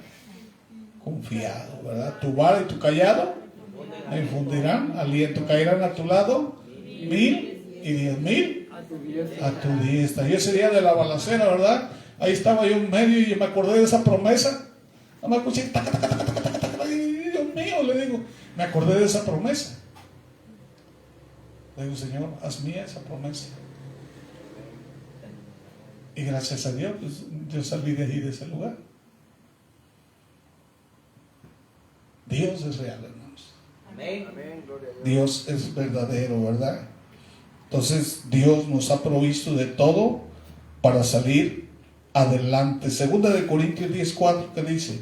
S1: confiado, ¿verdad? Tu vara y tu callado me infundirán aliento, caerán a tu lado 1000 y 10,000 a tu diestra. Y ese día de la balacera, ¿verdad? Ahí estaba yo en medio y me acordé de esa promesa. No me escuché, Dios mío, le digo, me acordé de esa promesa. Le digo, Señor, haz mía esa promesa. Y gracias a Dios, pues, yo salí de ahí, de ese lugar. Dios es real, hermanos.
S4: Amén.
S1: Dios es verdadero, ¿verdad? Entonces Dios nos ha provisto de todo para salir adelante. Segunda de Corintios 10:4, ¿qué dice?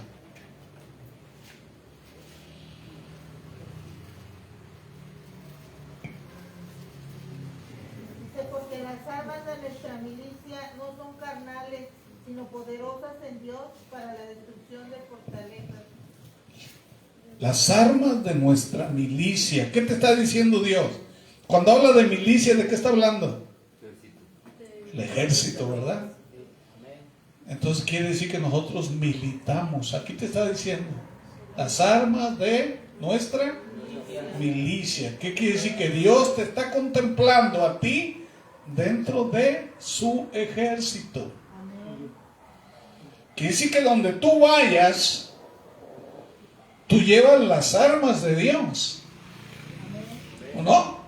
S2: Dice, porque las armas de nuestra milicia no son carnales, sino poderosas en Dios para la destrucción de fortalezas.
S1: Las armas de nuestra milicia. ¿Qué te está diciendo Dios? Cuando habla de milicia, ¿de qué está hablando? El ejército, ¿verdad? Entonces quiere decir que nosotros militamos. Aquí te está diciendo las armas de nuestra milicia. ¿Qué quiere decir? Que Dios te está contemplando a ti dentro de su ejército. Quiere decir que donde tú vayas, tú llevas las armas de Dios, ¿o no?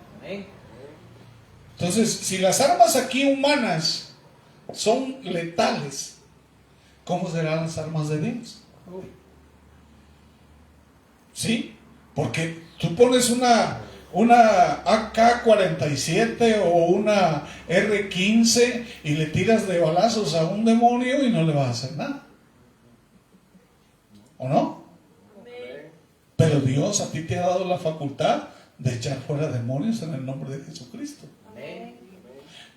S1: Entonces, si las armas aquí humanas son letales, ¿cómo serán las armas de Dios? ¿Sí? Porque tú pones una AK-47 o una R-15 y le tiras de balazos a un demonio y no le vas a hacer nada, ¿o no? Pero Dios a ti te ha dado la facultad de echar fuera demonios en el nombre de Jesucristo.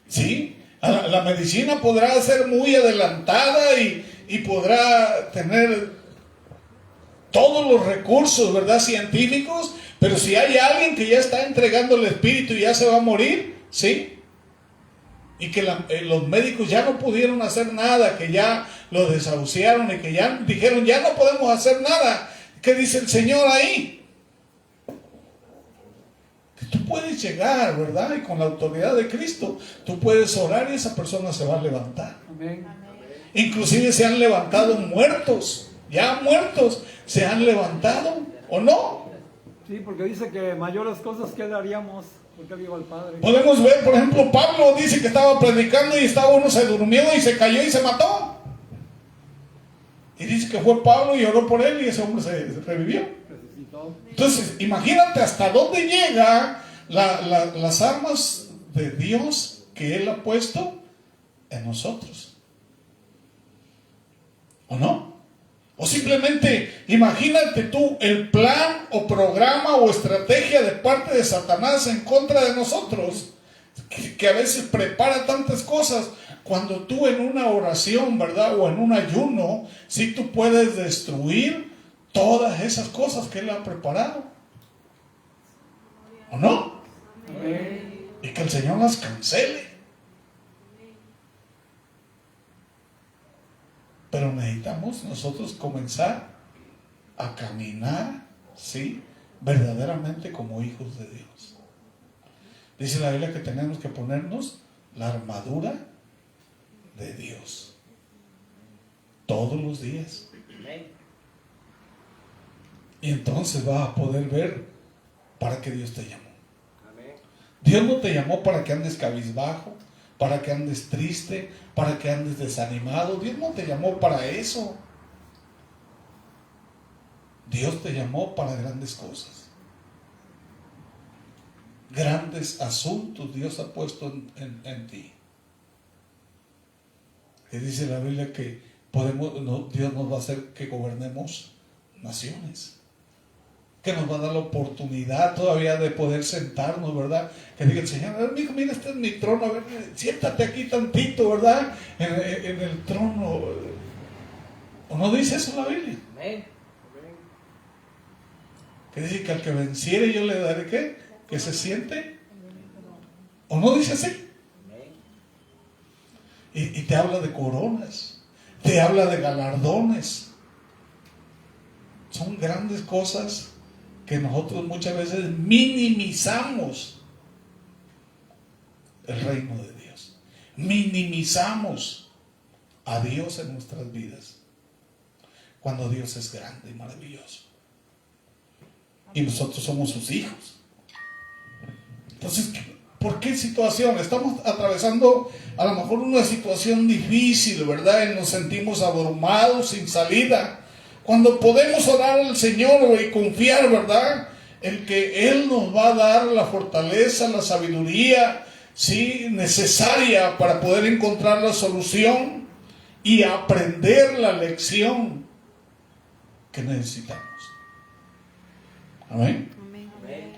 S1: ¿Sí? La medicina podrá ser muy adelantada y podrá tener todos los recursos, ¿verdad?, científicos, pero si hay alguien que ya está entregando el espíritu y ya se va a morir, ¿sí? Y que los médicos ya no pudieron hacer nada, que ya lo desahuciaron y que ya dijeron, ya no podemos hacer nada. ¿Qué dice el Señor ahí? Que tú puedes llegar, ¿verdad? Y con la autoridad de Cristo, tú puedes orar y esa persona se va a levantar.
S3: Amén.
S1: Inclusive se han levantado muertos, ya muertos, se han levantado, ¿o no?
S3: Sí, porque dice que mayores cosas que le haríamos, porque digo al Padre.
S1: Podemos ver, por ejemplo, Pablo dice que estaba predicando y estaba uno, se durmió y se cayó y se mató. Y dice que fue Pablo y oró por él y ese hombre se revivió.
S3: Resucitó.
S1: Entonces, imagínate hasta dónde llega las armas de Dios que Él ha puesto en nosotros. ¿O no? O simplemente, imagínate tú el plan o programa o estrategia de parte de Satanás en contra de nosotros, que a veces prepara tantas cosas. Cuando tú en una oración, ¿verdad?, o en un ayuno, sí tú puedes destruir todas esas cosas que Él ha preparado, ¿o no?
S3: Amén.
S1: Y que el Señor las cancele. Pero necesitamos nosotros comenzar a caminar, ¿sí?, verdaderamente como hijos de Dios. Dice la Biblia que tenemos que ponernos la armadura de Dios todos los días. Y entonces vas a poder ver para qué Dios te llamó. Dios no te llamó para que andes cabizbajo, para que andes triste, para que andes desanimado. Dios no te llamó para eso. Dios te llamó para grandes cosas. Grandes asuntos Dios ha puesto en ti. Que dice la Biblia que Dios nos va a hacer que gobernemos naciones. Que nos va a dar la oportunidad todavía de poder sentarnos, ¿verdad? Que diga el Señor, a ver, mijo, mira, este es mi trono, a ver, siéntate aquí tantito, ¿verdad? En el trono. ¿O no dice eso la Biblia?
S4: Amén.
S1: Que dice que al que venciere yo le daré, ¿qué? Que se siente. ¿O no dice así? Y te habla de coronas, te habla de galardones. Son grandes cosas que nosotros muchas veces minimizamos el reino de Dios. Minimizamos a Dios en nuestras vidas, cuando Dios es grande y maravilloso. Y nosotros somos sus hijos. Entonces, ¿por qué situación? Estamos atravesando a lo mejor una situación difícil, ¿verdad? Y nos sentimos abrumados, sin salida. Cuando podemos orar al Señor y confiar, ¿verdad?, en que Él nos va a dar la fortaleza, la sabiduría, ¿sí?, necesaria para poder encontrar la solución y aprender la lección que necesitamos. Amén.
S2: Amén.
S4: Amén.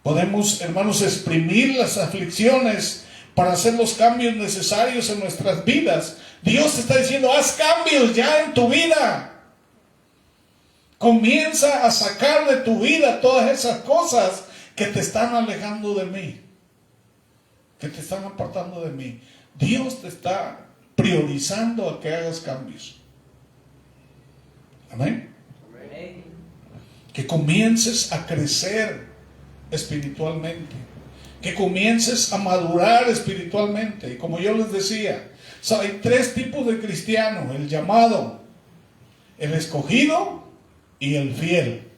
S1: Podemos, hermanos, exprimir las aflicciones para hacer los cambios necesarios en nuestras vidas. Dios te está diciendo, haz cambios ya en tu vida. Comienza a sacar de tu vida todas esas cosas que te están alejando de mí, que te están apartando de mí. Dios te está priorizando a que hagas cambios. Amén. Que comiences a crecer espiritualmente, que comiences a madurar espiritualmente. Y como yo les decía, hay 3 tipos de cristianos: el llamado, el escogido y el fiel.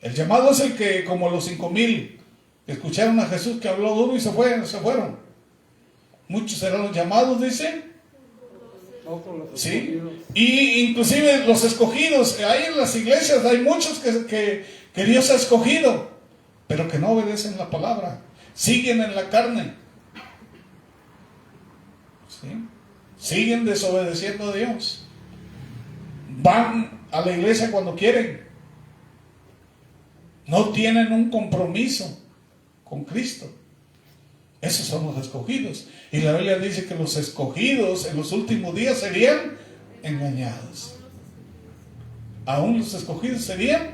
S1: El llamado es el que, como los 5,000 que escucharon a Jesús que habló duro y se fueron. Muchos serán los llamados, dice. Sí. Y inclusive los escogidos, hay en las iglesias, hay muchos que Dios ha escogido, pero que no obedecen la palabra, siguen en la carne, ¿sí? Siguen desobedeciendo a Dios, van a la iglesia cuando quieren, no tienen un compromiso con Cristo. Esos son los escogidos. Y la Biblia dice que los escogidos en los últimos días serían engañados. Aún los escogidos serían.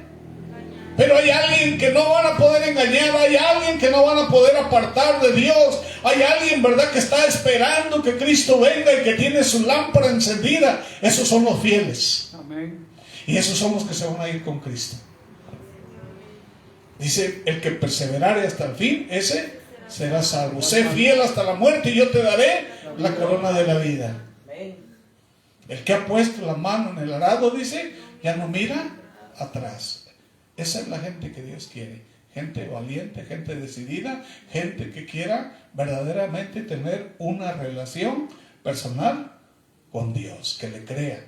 S1: Pero hay alguien que no van a poder engañar. Hay alguien que no van a poder apartar de Dios. Hay alguien, ¿verdad?, que está esperando que Cristo venga y que tiene su lámpara encendida. Esos son los fieles.
S3: Amén.
S1: Y esos son los que se van a ir con Cristo. Dice, el que perseverare hasta el fin, ese será salvo. Sé fiel hasta la muerte y yo te daré la corona de la vida. El que ha puesto la mano en el arado, dice, ya no mira atrás. Esa es la gente que Dios quiere. Gente valiente, gente decidida, gente que quiera verdaderamente tener una relación personal con Dios, que le crea,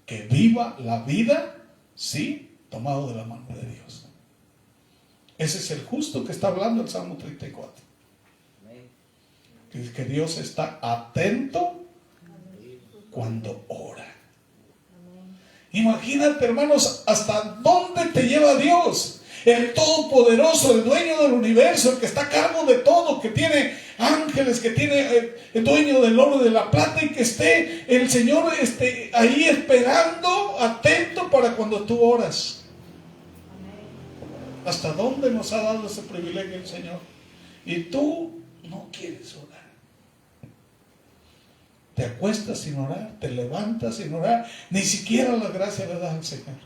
S1: que viva la vida, sí, tomado de la mano de Dios. Ese es el justo que está hablando el Salmo 34. Que Dios está atento cuando ora. Imagínate, hermanos, hasta dónde te lleva Dios. El Todopoderoso, el dueño del universo, el que está a cargo de todo, que tiene ángeles, que tiene el dueño del oro y de la plata, y que esté el Señor ahí esperando, atento para cuando tú oras. ¿Hasta dónde nos ha dado ese privilegio el Señor? Y tú no quieres orar. Te acuestas sin orar, te levantas sin orar, ni siquiera la gracia le das al Señor.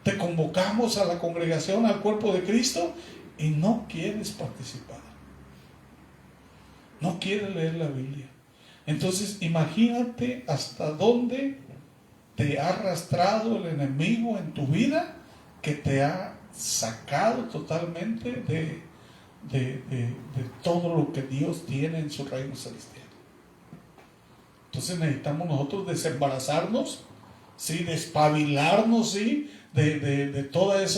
S1: Te convocamos a la congregación, al cuerpo de Cristo, y no quieres participar. No quieres leer la Biblia. Entonces, imagínate hasta dónde te ha arrastrado el enemigo en tu vida, que te ha sacado totalmente de todo lo que Dios tiene en su reino celestial. Entonces necesitamos nosotros desembarazarnos, ¿sí?, despabilarnos, ¿sí?, de todas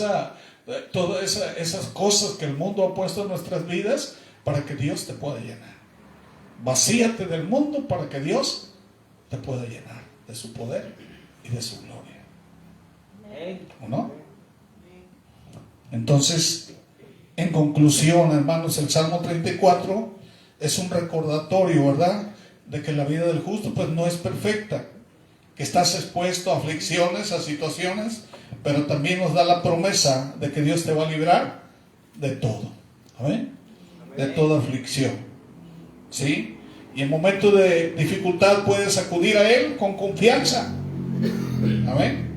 S1: esas cosas que el mundo ha puesto en nuestras vidas, para que Dios te pueda llenar. Vacíate del mundo para que Dios te pueda llenar de su poder y de su gloria. ¿O no? Entonces, en conclusión, hermanos, el Salmo 34 es un recordatorio, ¿verdad?, de que la vida del justo pues no es perfecta, que estás expuesto a aflicciones, a situaciones, pero también nos da la promesa de que Dios te va a librar de todo. ¿Amén? De toda aflicción, ¿sí? Y en momentos de dificultad puedes acudir a Él con confianza. Amén.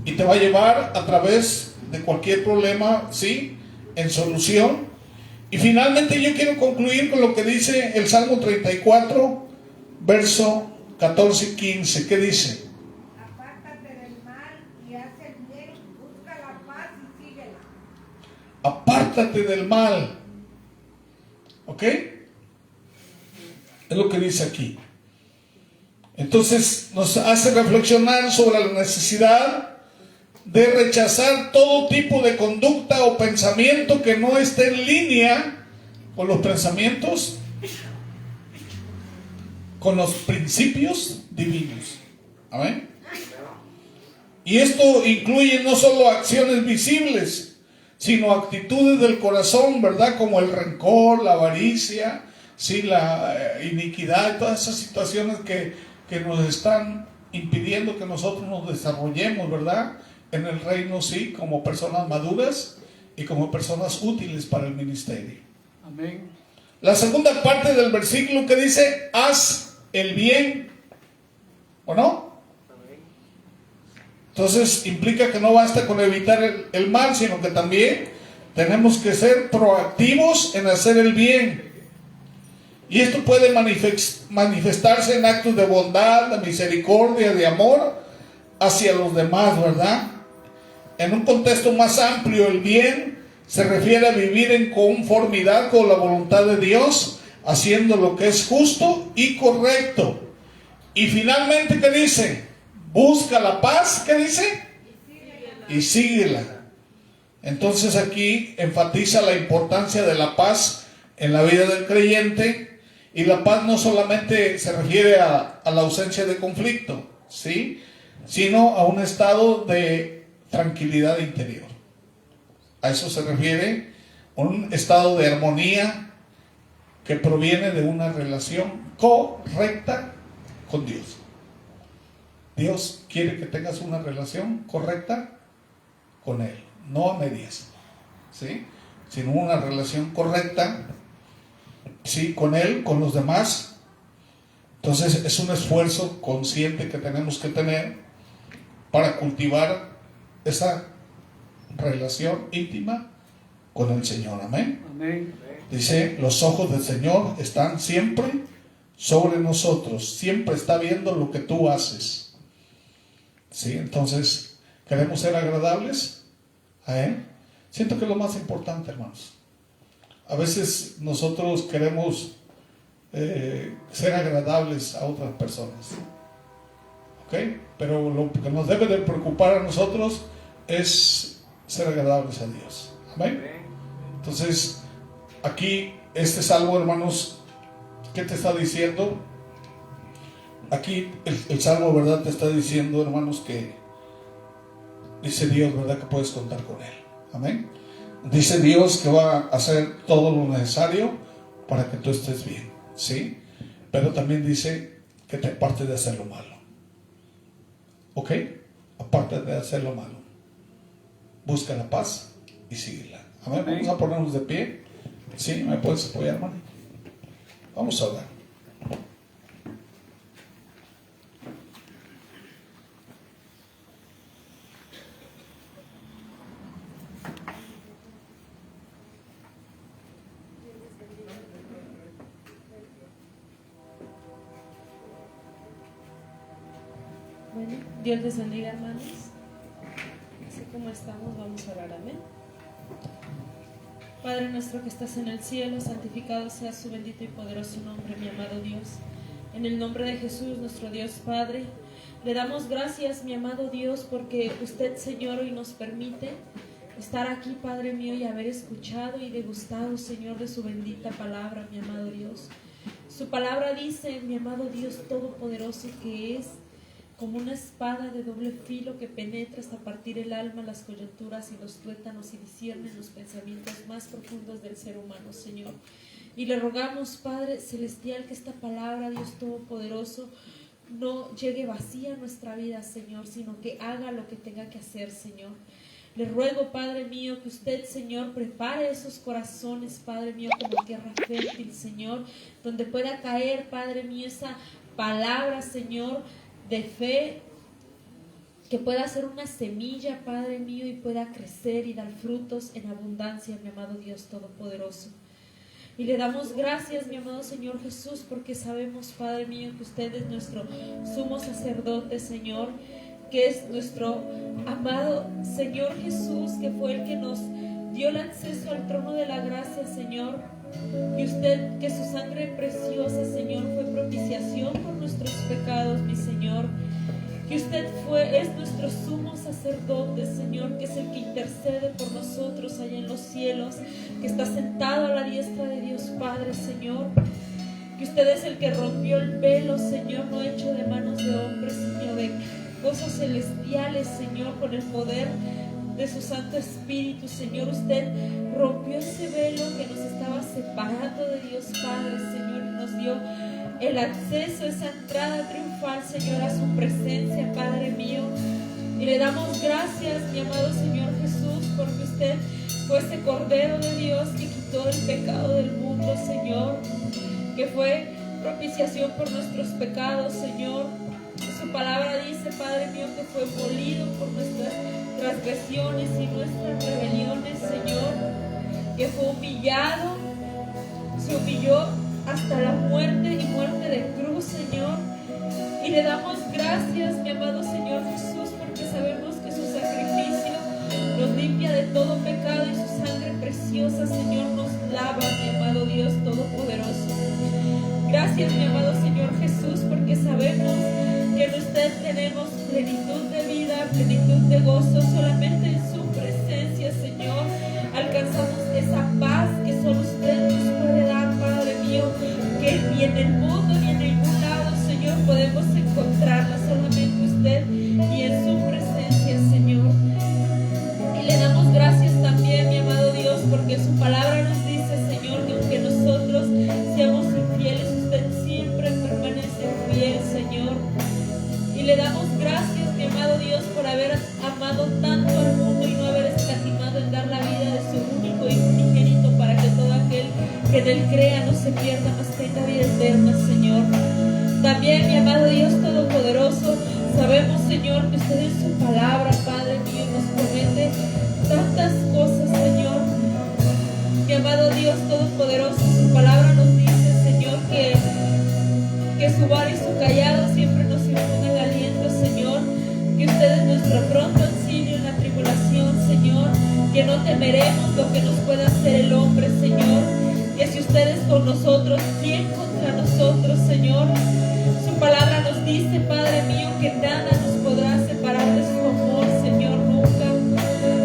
S1: Y te va a llevar a través de cualquier problema, ¿sí?, en solución. Y finalmente yo quiero concluir con lo que dice el Salmo 34, verso 14 y 15. ¿Qué dice?
S2: Apártate del mal y haz el bien, busca la paz y síguela.
S1: Apártate del mal. ¿Ok? Es lo que dice aquí. Entonces nos hace reflexionar sobre la necesidad de rechazar todo tipo de conducta o pensamiento que no esté en línea con los pensamientos, con los principios divinos. Amén. Y esto incluye no solo acciones visibles, sino actitudes del corazón, ¿verdad? Como el rencor, la avaricia, sí, la iniquidad, todas esas situaciones que nos están impidiendo que nosotros nos desarrollemos, ¿verdad? En el reino, sí, como personas maduras y como personas útiles para el ministerio.
S3: Amén.
S1: La segunda parte del versículo que dice, haz el bien, ¿o no? Entonces implica que no basta con evitar el mal, sino que también tenemos que ser proactivos en hacer el bien. Y esto puede manifestarse en actos de bondad, de misericordia, de amor hacia los demás, ¿verdad? En un contexto más amplio, el bien se refiere a vivir en conformidad con la voluntad de Dios, haciendo lo que es justo y correcto. Y finalmente, ¿qué dice? Busca la paz, ¿qué dice? Y síguela. Entonces aquí enfatiza la importancia de la paz en la vida del creyente. Y la paz no solamente se refiere a la ausencia de conflicto, ¿sí? Sino a un estado de tranquilidad interior. A eso se refiere un estado de armonía que proviene de una relación correcta con Dios. Dios quiere que tengas una relación correcta con Él, no a medias, ¿sí? Sino una relación correcta, sí, con Él, con los demás. Entonces es un esfuerzo consciente que tenemos que tener para cultivar esa relación íntima con el Señor. Amén.
S3: Amén.
S1: Dice, los ojos del Señor están siempre sobre nosotros, siempre está viendo lo que tú haces. ¿Sí? Entonces, ¿queremos ser agradables a Él? Siento que es lo más importante, hermanos. A veces nosotros queremos ser agradables a otras personas, ¿ok? Pero lo que nos debe de preocupar a nosotros es ser agradables a Dios. Amén. Entonces, aquí este salmo, hermanos, ¿qué te está diciendo? Aquí el salmo, ¿verdad? Te está diciendo, hermanos, que dice Dios, ¿verdad? Que puedes contar con Él. Amén. Dice Dios que va a hacer todo lo necesario para que tú estés bien, ¿sí? Pero también dice que te apartes de hacer lo malo. ¿Ok? Aparte de hacer lo malo. Busca la paz y síguela. Amén. Vamos a ponernos de pie. ¿Sí? ¿Me puedes apoyar, hermano? Vamos a orar.
S5: Bueno, Dios les bendiga, hermanos. Así como estamos, vamos a orar. Amén. Padre nuestro que estás en el cielo, santificado sea su bendito y poderoso nombre, mi amado Dios. En el nombre de Jesús, nuestro Dios Padre, le damos gracias, mi amado Dios, porque usted, Señor, hoy nos permite estar aquí, Padre mío, y haber escuchado y degustado, Señor, de su bendita palabra, mi amado Dios. Su palabra dice, mi amado Dios todopoderoso, que es como una espada de doble filo que penetra hasta partir el alma, las coyunturas y los tuétanos y discierne los pensamientos más profundos del ser humano, Señor. Y le rogamos, Padre Celestial, que esta palabra, Dios Todopoderoso, no llegue vacía a nuestra vida, Señor, sino que haga lo que tenga que hacer, Señor. Le ruego, Padre mío, que usted, Señor, prepare esos corazones, Padre mío, como tierra fértil, Señor, donde pueda caer, Padre mío, esa palabra, Señor, de fe, que pueda ser una semilla, Padre mío, y pueda crecer y dar frutos en abundancia, mi amado Dios Todopoderoso. Y le damos gracias, mi amado Señor Jesús, porque sabemos, Padre mío, que usted es nuestro sumo sacerdote, Señor, que es nuestro amado Señor Jesús, que fue el que nos dio el acceso al trono de la gracia, Señor. Y usted, que su sangre preciosa, Señor, fue propiciación por nuestros pecados, mi Señor. Que usted es nuestro sumo sacerdote, Señor, que es el que intercede por nosotros allá en los cielos, que está sentado a la diestra de Dios Padre, Señor. Que usted es el que rompió el velo, Señor, no hecho de manos de hombres, sino de cosas celestiales, Señor, con el poder de su Santo Espíritu, Señor. Usted rompió ese velo que nos estaba separando de Dios Padre, Señor, y nos dio el acceso, esa entrada triunfal, Señor, a su presencia, Padre mío. Y le damos gracias, mi amado Señor Jesús, porque usted fue ese Cordero de Dios que quitó el pecado del mundo, Señor, que fue propiciación por nuestros pecados, Señor. Su palabra dice, Padre mío, que fue molido por nuestras transgresiones y nuestras rebeliones, Señor, que fue humillado, se humilló hasta la muerte y muerte de cruz, Señor. Y le damos gracias, mi amado Señor Jesús, porque sabemos que su sacrificio nos limpia de todo pecado y su sangre preciosa, Señor, nos lava, mi amado Dios Todopoderoso. Gracias, mi amado Señor Jesús, porque sabemos que en usted tenemos plenitud de vida, plenitud de gozo. Solamente en su presencia, Señor, alcanzamos esa paz que solo usted nos puede dar, Padre mío, que ni en el mundo ni en ningún lado, Señor, podemos encontrarla. Solamente usted y en su presencia, Señor. Y le damos gracias también, mi amado Dios, porque su palabra nos dice, Señor, que aunque nosotros seamos infieles, usted siempre permanece fiel, Señor. Y le damos gracias, mi amado Dios, por haber amado tanto al mundo y no haber escatimado en dar la vida de su único y unigénito, para que todo aquel que en él crea no se pierda, mas tenga vida eterna, Señor. También, mi amado Dios Todopoderoso, sabemos, Señor, que usted en su palabra, Padre mío, nos promete tantas cosas, Señor. Mi amado Dios Todopoderoso, su palabra nos dice, Señor, que su vara y su callado siempre nos infunden el aliento, Señor. Que usted es nuestro pronto auxilio en la tribulación, Señor. Que no temeremos lo que nos pueda hacer el hombre, Señor. Que si usted es con nosotros, ¿quién contra nosotros, Señor? Su palabra nos dice, Padre mío, que nada nos podrá separar de su amor, Señor, nunca.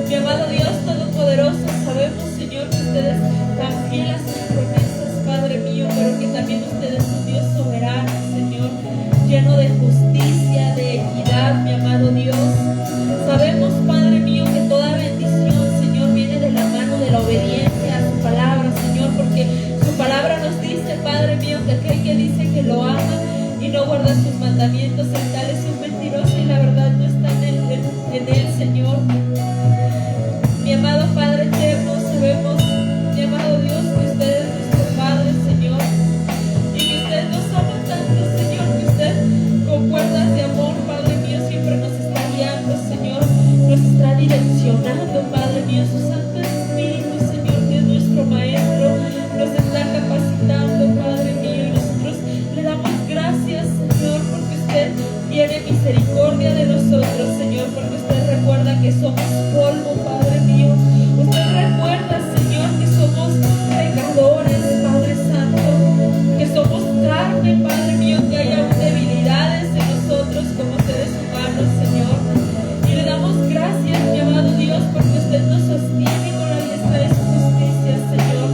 S5: Mi amado Dios Todopoderoso, sabemos, Señor, que usted es tan fiel a sus promesas, Padre mío, pero que también usted es un Dios soberano, Señor, lleno de justicia, de equidad, mi amado Dios. Sabemos, Padre mío, que toda bendición, Señor, viene de la mano de la obediencia a su palabra, Señor, porque su palabra nos dice, Padre mío, que aquel que dice que lo ama y no guarda sus mandamientos, el tal es un mentiroso y la verdad no está en él, Señor. Mi amado Padre eterno, sabemos, mi amado Dios, que usted es nuestro Padre, Señor, y que usted nos ama tanto, Señor, que usted con cuerdas de amor, Padre mío, siempre nos está guiando, Señor, nos está direccionando, Padre mío, su Santo Espíritu, Señor, que es nuestro Maestro, nos está capacitando, Padre mío, y nosotros le damos gracias, Señor, porque usted tiene misericordia de nosotros, Señor, porque usted recuerda que somos polvo, Padre mío. Usted recuerda, Señor, que somos pecadores, Padre Santo, que somos carne, Padre mío, que hay aún debilidades en nosotros como seres humanos, Señor. Y le damos gracias, mi amado Dios, porque usted nos sostiene con la diestra de su justicia, Señor,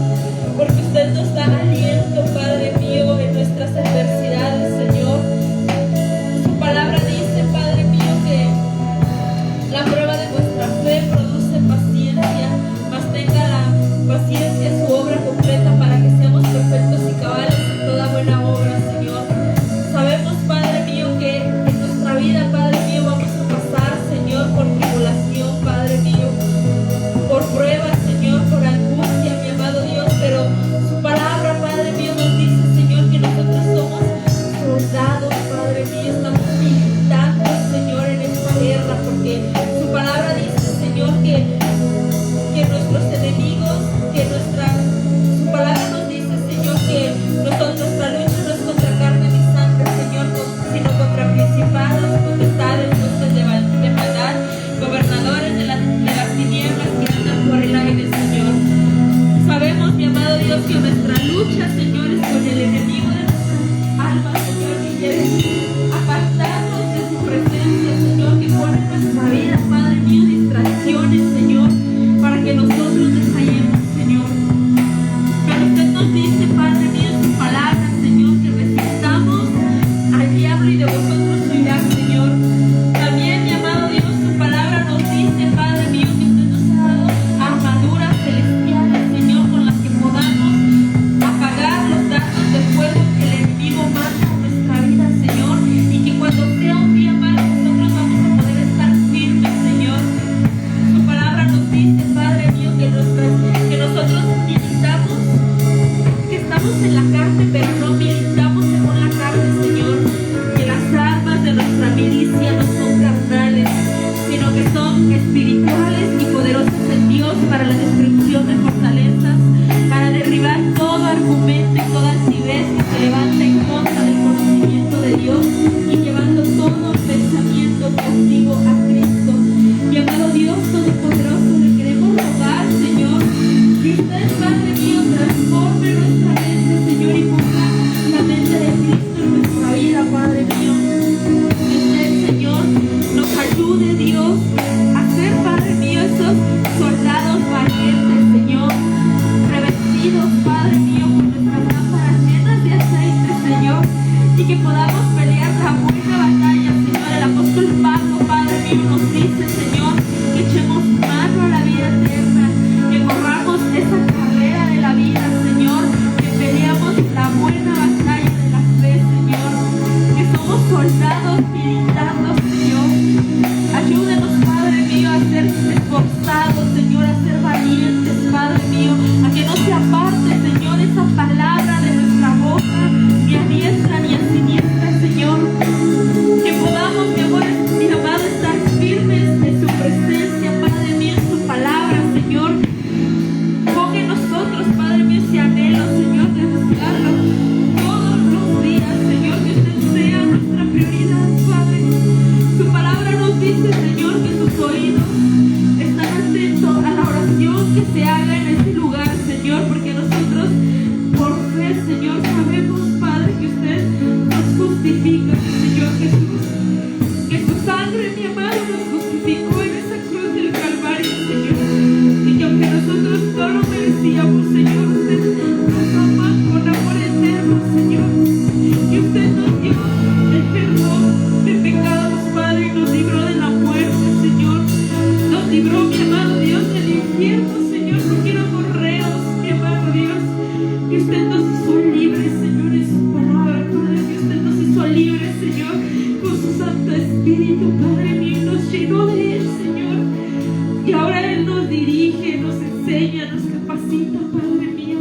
S5: porque usted nos da aliento, Padre mío, en nuestras adversidades, Señor. Su palabra dice, Padre mío, que la prueba de nuestra fe produce paciencia, mas tenga la paciencia su obra completa para que seamos perfectos y cabales en toda buena obra, Señor. Sabemos, Padre mío, que en nuestra vida, Padre mío, vamos a pasar, Señor, por tribulación, Padre mío, por pruebas, Señor, por angustia, mi amado Dios, pero su palabra, Padre mío, nos dice, Señor, que nosotros somos soldados, Padre mío, estamos militando, Señor, en esta guerra, porque su palabra dice, Señor, que nuestros enemigos, su palabra nos dice, Señor, que nuestra lucha no es contra carne ni sangre, Señor, sino contra principados, potestades, huestes de maldad, gobernadores de las tinieblas que andan por el aire, Señor. Sabemos, mi amado Dios, que nuestra lucha, Señor, es con el enemigo de nuestras almas, Señor, que quiere apartarnos de su presencia, Señor, que pone en nuestra vida, Padre mío, distracciones, Señor, para que nosotros desayemos, Señor. Pero usted nos dice, Padre mío, en su palabra, Señor, que resistamos al diablo y de vosotros huirá, Señor. También, mi amado Dios, su palabra nos dice, Padre mío, que andamos en la carne, pero no militamos según la carne, Señor. Que las armas de nuestra milicia no son carnales, sino que son espirituales y poderosas en Dios para la destrucción de fortalezas, para derribar todo argumento y toda altivez que se levanta en contra del conocimiento de Dios, y llevando todo pensamiento cautivo a Cristo. Mi amado Dios Todopoderoso, le queremos rogar, Señor, que usted, Padre mío, transforme nuestra mente, Señor, y ponga la mente de Cristo en nuestra vida, Padre mío. Que usted, Señor, nos ayude, Dios, a ser, Padre mío, esos soldados valientes, Señor, revestidos, Padre mío, con nuestras lámparas llenas de aceite, Señor, y que podamos pelear la buena batalla, Señor. El apóstol Pablo, Padre mío, nos dice, Señor, que echemos mano a la vida eterna, que corramos esa carrera de la vida, Señor, que peleamos la buena batalla de la fe, Señor, que somos soldados militando, Señor. Ayúdenos, Padre mío, a ser esforzados, Señor, a ser valientes, Padre mío, a que no se aparte, Señor, esa palabra de nuestra boca, ni a diestra ni a siniestra, Señor. Que podamos, mi amor, mi amado, estar firmes en su presencia, Padre mío, en su palabra, Señor. Ponga en nosotros, Padre mío, ese anhelo, Señor, de buscarlo todos los días, Señor, que usted sea nuestra prioridad, Padre. Su palabra nos dice, Señor, que sus oídos están atentos a la oración que se haga en este lugar, Señor, porque nosotros, por fe, Señor, sabemos, Padre, que usted nos justifica, Señor Jesús, que su sangre, mi amado, nos justificó en esa cruz del Calvario, Señor, y que aunque nosotros no lo merecíamos, Señor, usted nos ama con amor eterno, Señor, y usted nos dio el perdón de pecados, Padre, y nos libró de la muerte, Señor, nos libró, mi amado Dios, del infierno, Señor, porque éramos reos, mi amado Dios, y usted nos hizo libres, Señor, en su palabra, Padre, que usted nos hizo libres, Señor, con su Santo Espíritu, Padre mío, nos llenó de él, Señor, y ahora él nos dirige, nos enseña, nos capacita, Padre mío,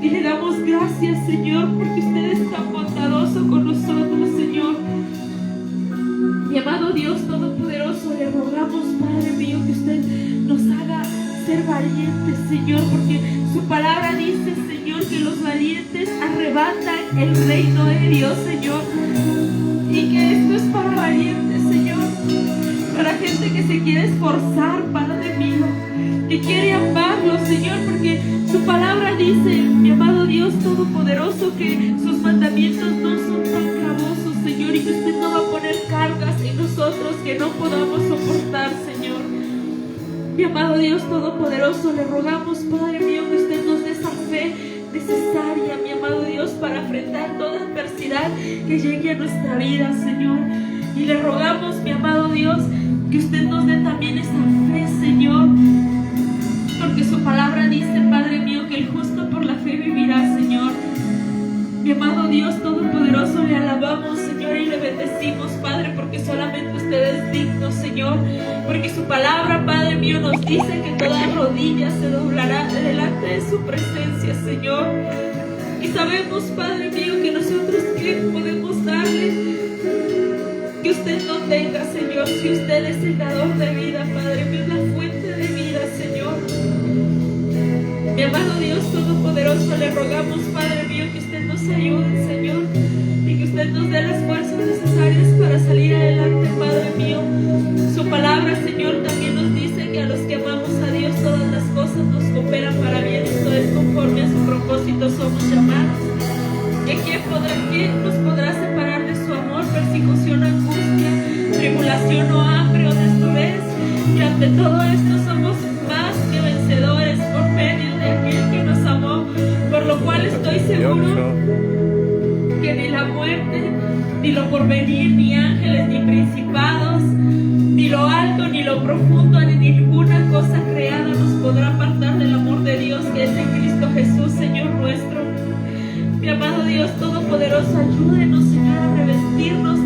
S5: y le damos gracias, Señor, porque usted es tan bondadoso con nosotros, Señor. Mi amado Dios Todopoderoso, le rogamos, Padre mío, que usted nos haga ser valientes, Señor, porque su palabra dice, Señor, que los valientes arrebatan el reino de Dios, Señor, y que esto es para valientes, Señor, para gente que se quiere esforzar, Padre mío, que quiere amarlo, Señor, porque su palabra dice, mi amado Dios Todopoderoso, que sus mandamientos no son tan gravosos, Señor, y que usted no va a poner cargas en nosotros que no podamos soportar, Señor. Mi amado Dios Todopoderoso, le rogamos, Padre mío, que usted nos dé esa fe necesaria, mi amado Dios, para enfrentar toda adversidad que llegue a nuestra vida, Señor. Y le rogamos, mi amado Dios, que usted nos dé también esa fe, Señor, porque su palabra dice, Padre mío, que el justo por la fe vivirá, Señor. Mi amado Dios Todopoderoso, le alabamos, Señor, y le bendecimos, Padre, porque solamente usted es digno, Señor, porque su palabra, Padre mío, nos dice que toda rodilla se doblará delante de su presencia, Señor. Y sabemos, Padre mío, que nosotros ¿qué podemos darle? Que usted no tenga, Señor, si usted es el dador de vida, Padre mío, la fuente de vida, Señor. Mi amado Dios Todopoderoso, le rogamos, Padre mío, que usted nos ayude, Señor, y que usted nos dé las fuerzas necesarias para salir adelante, Padre mío. Su palabra, Señor, también nos dice que a los que amamos a Dios todas las cosas nos cooperan para bien, esto es conforme a su propósito somos llamados. ¿Quién nos podrá separar de su amor? Persecución, angustia, tribulación o hambre o desnudez. Y ante todo esto somos más que vencedores por medio de aquel que nos amó, por lo cual estoy seguro que ni la muerte, ni lo porvenir, ni ángeles, ni principados, ni lo alto, ni lo profundo, ni ninguna cosa creada nos podrá apartar del amor de Dios que es en Cristo Jesús, Señor nuestro. Mi amado Dios Todopoderoso, ayúdenos, Señor, a revestirnos